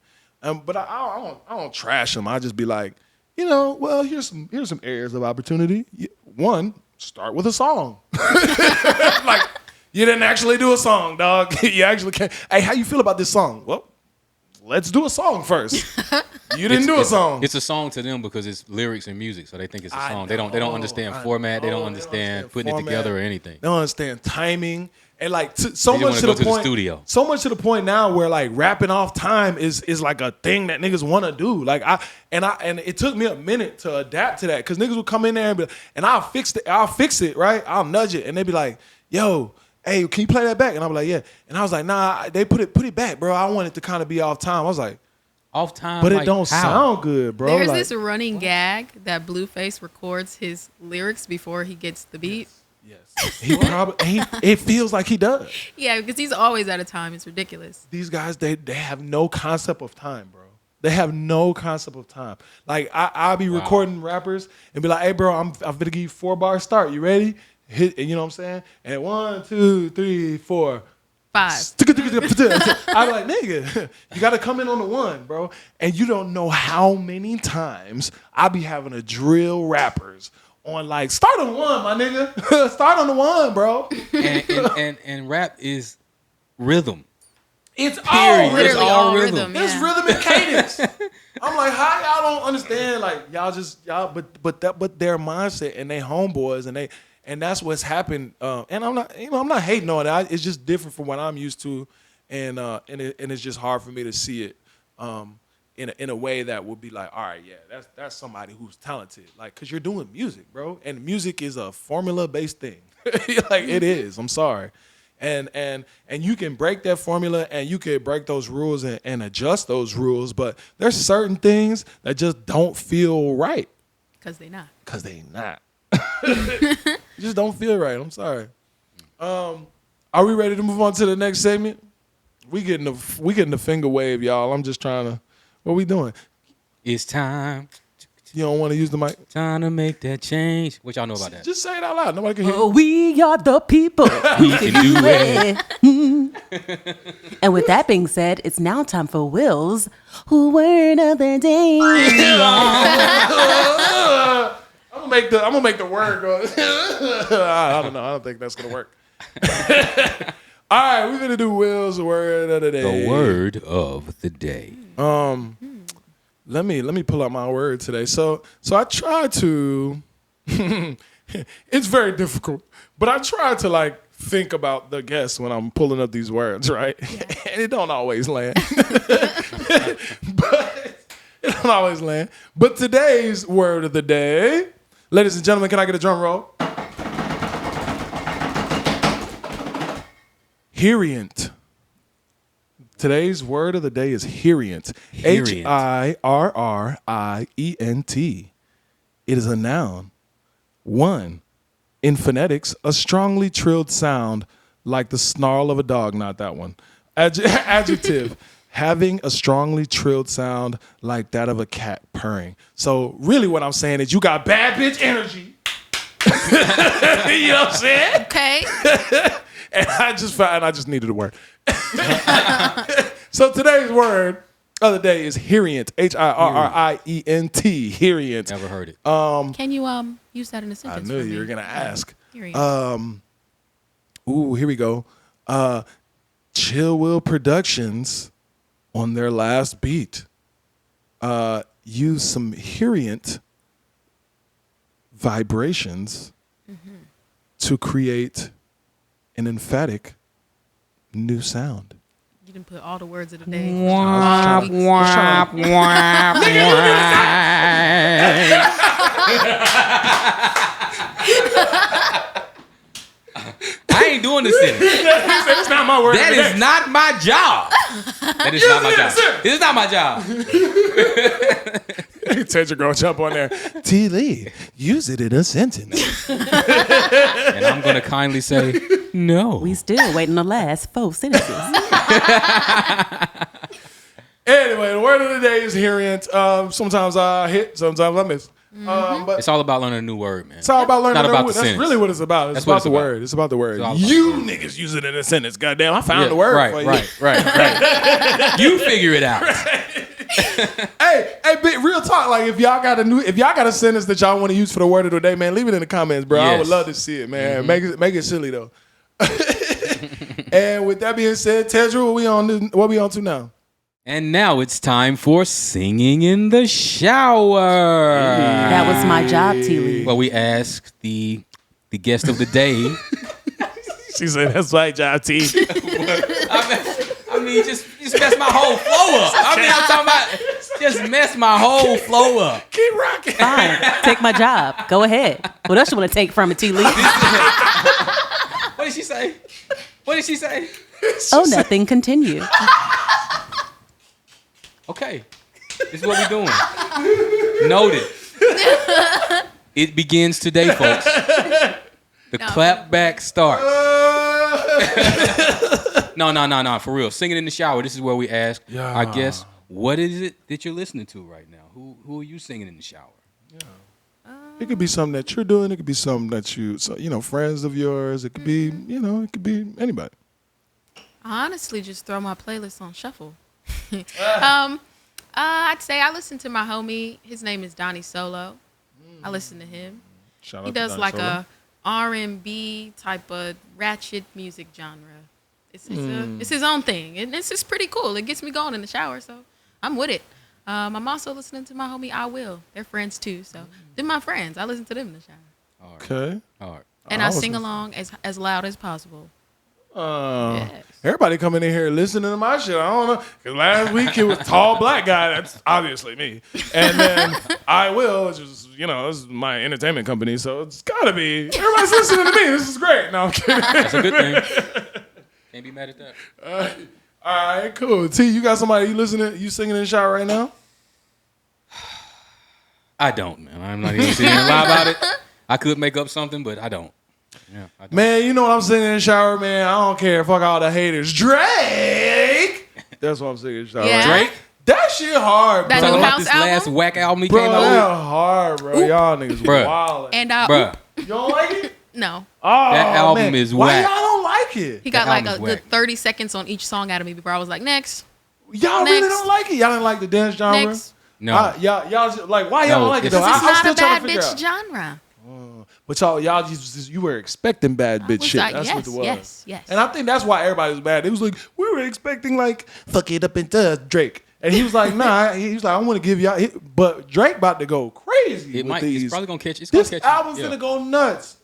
But I don't trash them. I just be like, you know, well, here's some areas of opportunity. One, start with a song. Like, you didn't actually do a song, dog. You actually can't. Hey, how you feel about this song? Well, let's do a song first. You didn't do a song. It's a song to them because it's lyrics and music, so they think it's a song. They don't understand format. They don't understand putting it together or anything. They don't understand timing. And like so They much wanna to the go point, the studio. so much to the point now where like rapping off time is like a thing that niggas want to do. Like and it took me a minute to adapt to that because niggas would come in there and I'll fix it, right? I'll nudge it and they'd be like, yo, hey, can you play that back? And I'll be like, yeah. And I was like, nah, they put it back, bro. I want it to kind of be off time. I was like, off time, but like it don't how? sound good, bro. There's like, this running gag that Blueface records his lyrics before he gets the beat. Yes. He probably it feels like he does. Yeah, because he's always out of time. It's ridiculous. These guys, they have no concept of time, bro. They have no concept of time. Like I'll be recording rappers and be like, hey, bro, I'm gonna give you 4-bar start. You ready? Hit, you know what I'm saying? And 1, 2, 3, 4. 5. I'd be like, nigga, you got to come in on the 1, bro. And you don't know how many times I be having to drill rappers on like, start on 1, my nigga. Start on the 1, bro. And rap is rhythm. It's all Period. It's all rhythm. It's rhythm and cadence. I'm like, how y'all don't understand? Like but their mindset and they homeboys and that's what's happened. And I'm not hating on it. It's just different from what I'm used to, and it's just hard for me to see it in a way that would be like, all right, yeah, that's somebody who's talented. Like, cause you're doing music, bro, and music is a formula-based thing. Like it is. I'm sorry. And you can break that formula and you can break those rules and adjust those rules, but there's certain things that just don't feel right. Because they not. You just don't feel right. I'm sorry. Are we ready to move on to the next segment? We getting the finger wave, y'all. I'm just trying to. What we doing? It's time. You don't want to use the mic? Time to make that change. What y'all know about that? Just say it out loud. Nobody can hear. Oh, we are the people. We can do it. And with that being said, it's now time for Will's word of the day. I'm gonna make the word go. I don't know. I don't think that's gonna work. All right, we're gonna do Will's word of the day. The word of the day. Let me pull out my word today. So I try to. It's very difficult, but I try to like think about the guests when I'm pulling up these words, right? Yeah. And it don't always land. But today's word of the day, ladies and gentlemen, can I get a drum roll? Hirient. Today's word of the day is hirient. Hirient. Hirrient. It is a noun. 1, in phonetics, a strongly trilled sound like the snarl of a dog. Not that one. Adjective, having a strongly trilled sound like that of a cat purring. So really what I'm saying is you got bad bitch energy. You know what I'm saying? Okay. And I just needed a word. So today's word of the day is hirient. Hirrient. Hirient. Never heard it. Can you use that in a I sentence? knew for you me? were gonna ask. Hirrient. Here we go. CHILLW Productions on their last beat used some hirrient vibrations to create an emphatic new sound. You didn't put all the words of the day. I ain't doing this sentence. That's not my word. That is not my job. That is not my job. Sir. This is not my job. Tedra gonna jump on there. TLee, use it in a sentence. And I'm gonna kindly say no. We still waiting on the last 4 sentences. Anyway, the word of the day is variant. Sometimes I hit, sometimes I miss. But It's all about learning a new word, man. it's all about learning Not a about new word. the That's sentence. really what it's about. It's That's what about it's the about. word. It's about the word. It's all about You the word. niggas use it in a sentence. Goddamn, I found the word for you. Right. You figure it out. Hey, big real talk. Like if y'all got a sentence that y'all want to use for the word of the day, man, leave it in the comments, bro. I would Yes. love to see it, man. Make it silly though. And with that being said, Tedra, what we on to now? And now it's time for singing in the shower. That was my job, TLee. Well, we asked the guest of the day. She said, "That's my job, T." I mean, just mess my whole flow up. I mean, I'm talking about just mess my whole flow up. Keep rocking. Fine. Take my job. Go ahead. What else you want to take from it, TLee? What did she say? What did she say? Oh, nothing. Continue. Okay, this is what we're doing. Noted. It begins today, folks. The clap back starts. No, for real. Singing in the shower. This is where we ask our guests, what is it that you're listening to right now? Who are you singing in the shower? It could be something that you're doing. It could be something that friends of yours. It could be, it could be anybody. I honestly just throw my playlist on shuffle. I'd say I listen to my homie. His name is Donnie Solo. I listen to him. Shout out He to does Donnie like Solo. a R&B type of ratchet music genre. It's his own thing, and it's just pretty cool. It gets me going in the shower, so I'm with it. I'm also listening to my homie I Will. They're friends too, so they're my friends. I listen to them in the shower. Okay. All right. And I sing along as loud as possible. Yes. Everybody coming in here listening to my shit. I don't know. Because last week it was tall black guy. That's obviously me. And then I Will, which is, this is my entertainment company. So it's got to be. Everybody's listening to me. This is great. No, I'm kidding. That's a good thing. Can't be mad at that. All right, cool. T, you got somebody you singing in the shower right now? I don't, man. I'm not even sitting here lie about it. I could make up something, but I don't. Yeah, I don't. Man, you know what I'm singing in the shower, man? I don't care. Fuck all the haters. Drake! That's what I'm singing in the shower. Yeah. Drake? That shit hard, That bro. new Talking about house this album? last whack album he Bro, came that out hard, bro. Y'all niggas Bruh. wild. And with? Bruh, You don't like it? no, Oh, That album man. is Why whack. y'all don't like it? he got That like a album's good whack. 30 seconds on each song out of me before I was like, next. Y'all really Next. don't like it? Y'all didn't like the dance genre? Next. no. y'all just, like, why y'all No, don't like it it's- though? Because it's I'm not still a trying bad to figure bitch out. genre. But y'all just you were expecting bad bitch was shit. like, That's yes, what it was. yes. And I think that's why everybody was mad. It was like, we were expecting like fuck it up into Drake. And he was like, nah, he was like, I want to give y'all but Drake about to go crazy It with might. these. It's probably gonna catch. It's gonna This catch. album's Yeah. gonna go nuts.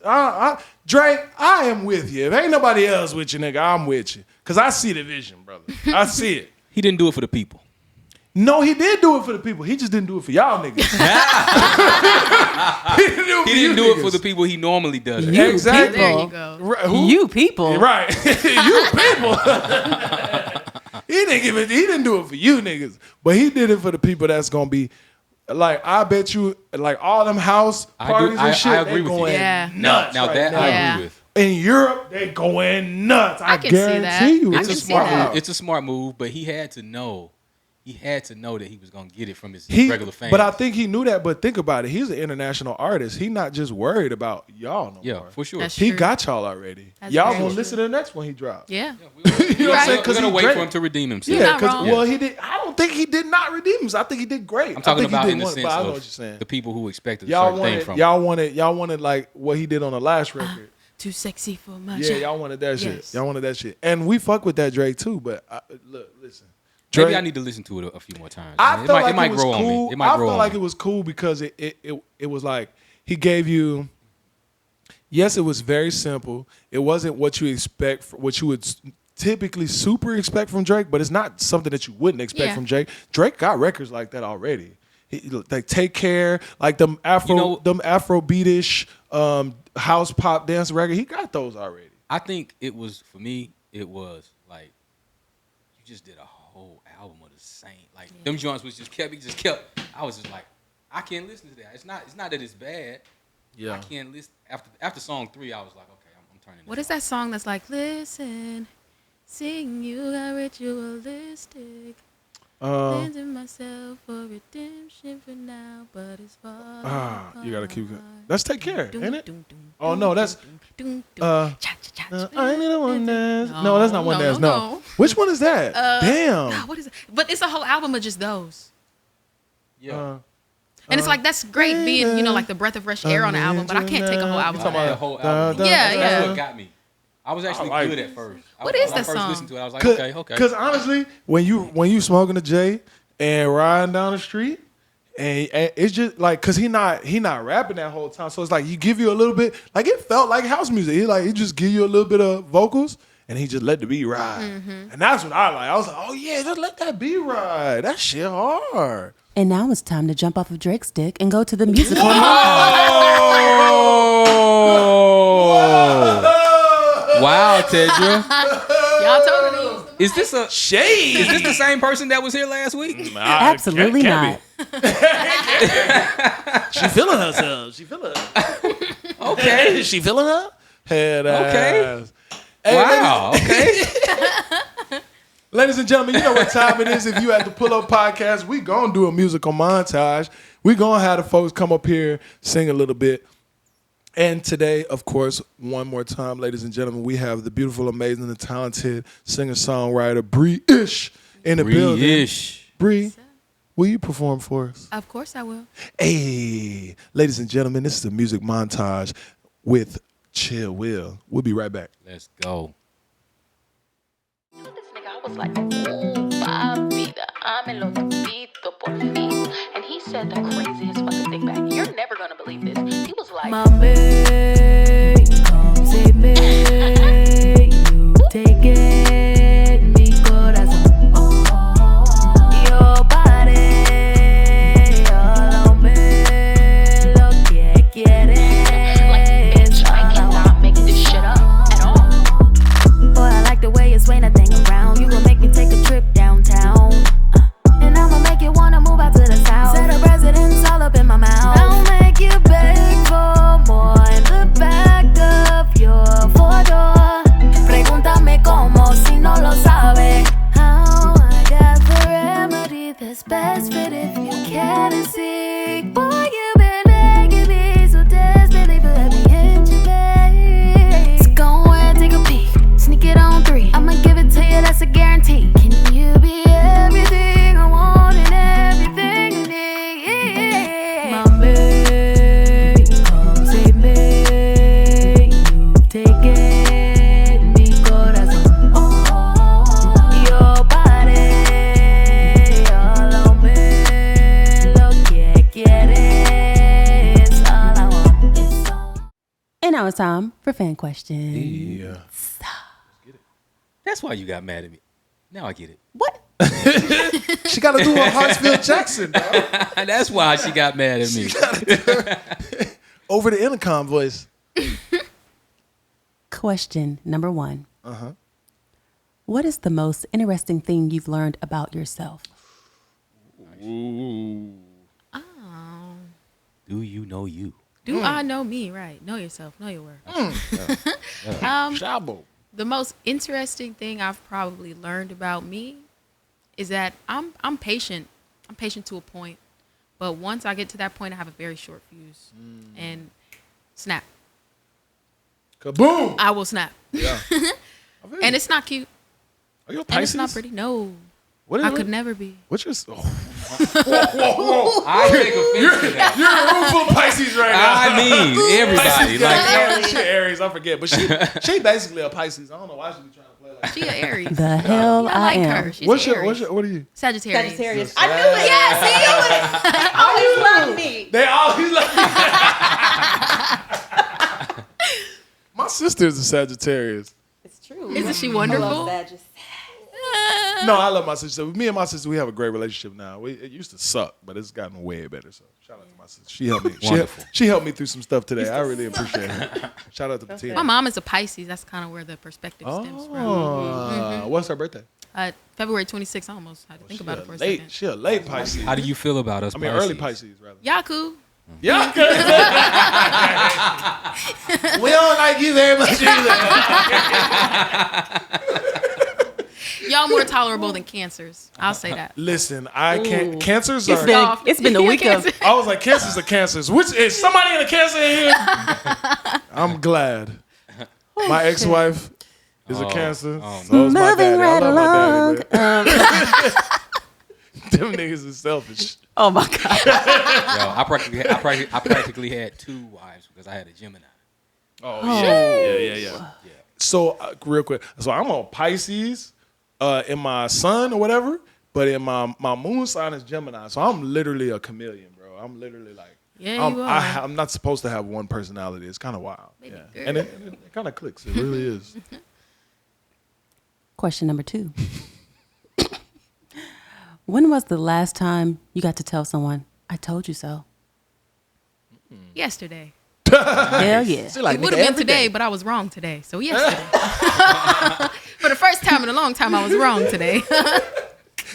Drake, I am with you. If ain't nobody else with you, nigga, I'm with you. Cause I see the vision, brother. I see it. He didn't do it for the people. No, he did do it for the people. He just didn't do it for y'all niggas. he didn't do it for He didn't you do it for niggas. the people he normally does. You Exactly. There you people. go. Right, who? You people. Right. You people. He didn't do it for you niggas. But he did it for the people that's gonna be like, I bet you, like all them house I do- parties I and shit, agree they with you. going Yeah. nuts. Now right that now. I Yeah. agree with. In Europe, they going nuts. I can see guarantee that. you. I It's a can see smart that. move. It's a smart move, but he had to know. He had to know that he was gonna get it from his regular fans. But I think he knew that. But think about it. He's an international artist. He not just worried about y'all no yeah, more. for sure. That's He true. got y'all already. That's Y'all very gonna true. listen to the next one he drops. Yeah. You know what I'm saying? We're Because gonna he wait Drake. for him to redeem himself. Yeah, not because wrong. well, he did. I don't think he did not redeem himself. I think he did great. I'm talking I think about he in did the one, sense but I know of what you're saying. the people who expected a Y'all certain thing from wanted, him. y'all wanted like what he did on the last record. Too sexy for my Yeah, y'all wanted that shit. Yes. Y'all wanted that shit, and we fuck with that Drake too. But look, listen. Maybe Drake- I need to listen to it a few more times. I man. felt like it might it was grow cool. on me. It might I grow felt on like me. it was cool because it was like he gave you. Yes, it was very simple. It wasn't what you expect, what you would typically super expect from Drake, but it's not something that you wouldn't expect Yeah. from Drake. Drake got records like that already. Like Take Care, like them Afrobeatish house pop dance record. He got those already. I think it was for me. It was like you just did a whole album of the same. Like them joints was just kept. He just kept. I was just like, I can't listen to that. It's not that it's bad. Yeah. I can't listen after song 3. I was like, okay, I'm turning. What is that song that's like, listen, seeing you got ritualistic. Lending myself for redemption for now, but it's falling. You gotta keep it. Let's Take Care, ain't it? Oh no, that's I ain't the one dance. No, that's not one dance. No. Which one is that? Damn. What is it? But it's a whole album of just those. Yeah. And it's like, that's great being, like the breath of fresh air on the album, but I can't take a whole album. Talking about the whole album. Yeah. That's what got me. I was actually good at first. What is that When I first song? listened to it, I was like, okay. Because honestly, when you smoking a J and riding down the street, and it's just like, cause he not rapping that whole time, so it's like he give you a little bit, like it felt like house music. He just give you a little bit of vocals, and he just let the beat ride, and that's what I like. I was like, oh yeah, just let that beat ride. That shit hard. And now it's time to jump off of Drake's dick and go to the musical. Wow, Tedra. Y'all told me. Is this a shade? Is this the same person that was here last week? Absolutely not. She feeling herself. She feeling her. Okay. She feeling her? Head Okay. ass. Hey, Wow. Okay. Ladies and gentlemen, you know what time it is. If you at the Pull Up Podcast, we gonna do a musical montage. We gonna have the folks come up here, sing a little bit. And today, of course, one more time, ladies and gentlemen, we have the beautiful, amazing, and talented singer-songwriter BRE.iSH in the building. BRE.iSH. BRE, will you perform for us? Of course I will. Hey, ladies and gentlemen, this is a music montage with CHILLW. We'll be right back. Let's go. This nigga, I was like, ooh, papita, me lo repito por fin. And he said the craziest fucking thing back. You're never gonna believe this. He was like, Mami, come save me. You take it, mi corazón. Your body, all me, lo que quieres. like, bitch, I cannot make this shit up at all. Boy, I like the way you swing that thing around. You gon' make me take a trip downtown. And I'ma make you wanna move out to the south. Set a residence all up in my mouth. I'll make you beg for more in the back of your four-door. Pregúntame cómo si no lo sabe. How I got the remedy that's best fit if you can't see. Boy, you've been begging me so desperately, but let me hit you, babe. So go ahead, take a peek. Sneak it on 3. I'ma give it to you, that's a guarantee. Can you be everything I want and everything you need? Mami, come save me. You've taken mi corazón. Your body, all me, lo que quieres. All I want is all. And now it's time for fan questions. Yeah. That's why you got mad at me. Now I get it. What? She got to do a Hartsfield Jackson, bro. That's why she got mad at me. Over the intercom voice. Question number 1. What is the most interesting thing you've learned about yourself? Do you know you? Do I know me? Right. Know yourself. Know your worth. Shabo. The most interesting thing I've probably learned about me is that I'm patient. I'm patient to a point. But once I get to that point, I have a very short fuse. And snap. Kaboom. I will snap. Yeah. And it's not cute. Are you a And Pisces? it's not pretty. No. What is I it? could never be. What's your... I take offense to that. You're a room full of Pisces right now. I mean, everybody. Like, she Aries, I forget. But she basically a Pisces. I don't know why she be trying to play like that. She an Aries. The hell I I like am. her. She's What are you? Sagittarius. I knew it. Yes, he knew it. Always loved me. They always like My sister is a Sagittarius. It's true. Isn't she I wonderful? love that. Just No, I love my sister. Me and my sister, we have a great relationship now. It used to suck, but it's gotten way better. So shout out to my sister. She helped me. Wonderful. She helped me through some stuff today. I really appreciate it. Shout out to Bettina. My mom is a Pisces. That's kind of where the perspective stems from. What's her birthday? February 26th. I almost had to think about it for a second. She a late Pisces. How do you feel about us? I mean, early Pisces, rather. Yaku. Yeah. We don't like you very much either. Y'all more tolerable than cancers. I'll say that. Listen, I can't. Cancers It's are. been the week of. I was like, cancers are cancers. Which is somebody in a cancer in here? I'm glad. My ex-wife is a cancer. So is my daddy. Moving right I love along. my daddy, man. Them niggas is selfish. Oh my God. Yo, I practically had 2 wives because I had a Gemini. Oh, yeah. So real quick, so I'm on Pisces in my sun or whatever, but in my moon sign is Gemini. So I'm literally a chameleon, bro. I'm literally like, Yeah, you are. I'm not supposed to have one personality. It's kind of wild. Yeah. And it kind of clicks. It really is. Question number 2. When was the last time you got to tell someone, I told you so? Yesterday. Hell yeah. Like, It would have been today, but I was wrong today. So yesterday. For the first time in a long time, I was wrong today.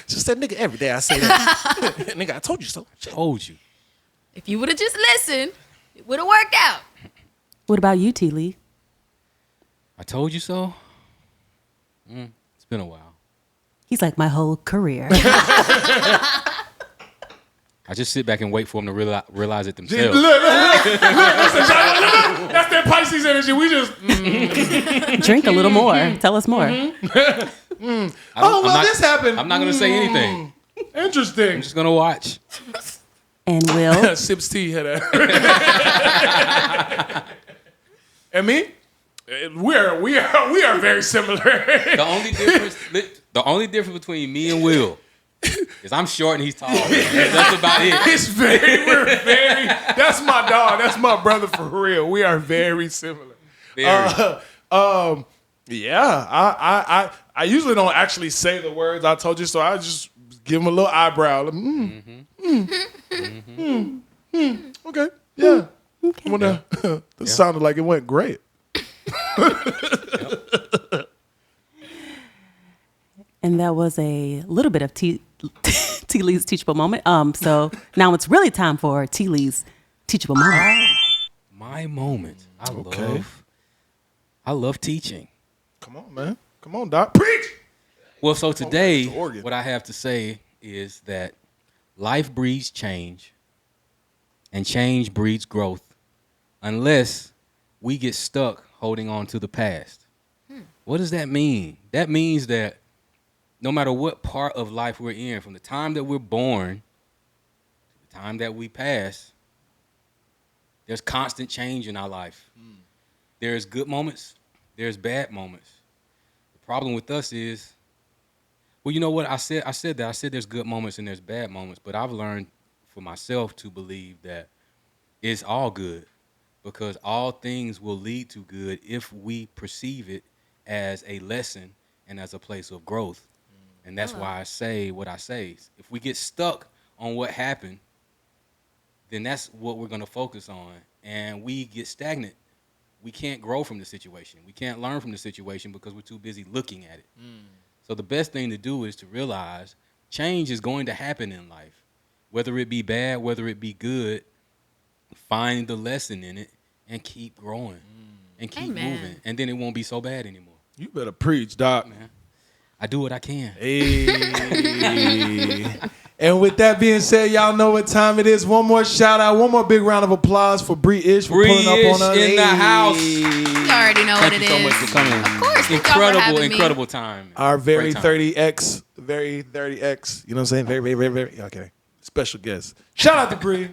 She said, nigga, every day I say that. Nigga, I told you so. Told you. If you would have just listened, it would have worked out. What about you, TLee? I told you so. It's been a while. He's like my whole career. I just sit back and wait for them to realize it themselves. Look, that's that Pisces energy. We just Drink a little more. Tell us more. this happened. I'm not going to say anything. Interesting. I'm just going to watch. And Will? Sips tea had that. And me? We are very similar. The only difference between me and Will is I'm short and he's tall. That's about it. We're very. That's my dog. That's my brother for real. We are very similar. Very. Yeah. I usually don't actually say the words I told you, so I just give him a little eyebrow. Like, Okay. Yeah. Okay. That sounded like it went great. And that was a little bit of TLee's teachable moment. So now it's really time for TLee's teachable moment. My moment. I love teaching. Come on, man. Come on, Doc. Preach. Well, so today, what I have to say is that life breeds change, and change breeds growth, unless we get stuck holding on to the past. What does that mean? That means that no matter what part of life we're in, from the time that we're born to the time that we pass, there's constant change in our life. There's good moments, there's bad moments. The problem with us is, well, you know what? I said there's good moments and there's bad moments, but I've learned for myself to believe that it's all good, because all things will lead to good if we perceive it as a lesson and as a place of growth. And that's why I say what I say. If we get stuck on what happened, then that's what we're going to focus on. And we get stagnant. We can't grow from the situation. We can't learn from the situation because we're too busy looking at it. So the best thing to do is to realize change is going to happen in life. Whether it be bad, whether it be good, find the lesson in it and keep growing and keep moving. And then it won't be so bad anymore. You better preach, Doc. Man, I do what I can. Hey. And with that being said, y'all know what time it is. One more shout out, one more big round of applause for BRE.iSH for pulling up on us. in the house. You already know what it is. Thank you so much for coming. Of course. Thank y'all for having me. Incredible time. Our very Great time. 30X, very 30X, you know what I'm saying? Very, okay. Special guest. Shout out to BRE.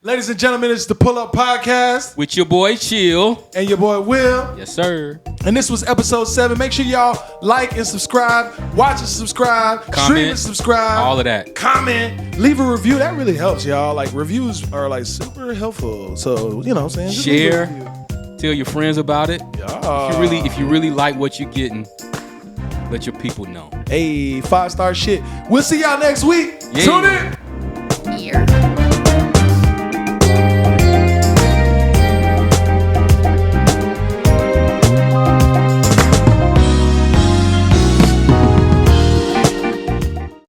Ladies and gentlemen, it's the Pull Up Podcast. With your boy, Chill. And your boy, Will. Yes, sir. And this was episode 7. Make sure y'all like and subscribe. Watch and subscribe. Comment. Stream and subscribe. All of that. Comment. Leave a review. That really helps, y'all. Like, reviews are, like, super helpful. So, you know what I'm saying? Just Share. leave a review. Tell your friends about it. Yeah. If you really like what you're getting, let your people know. Hey, 5-star shit. We'll see y'all next week. Yeah. Tune in. Here.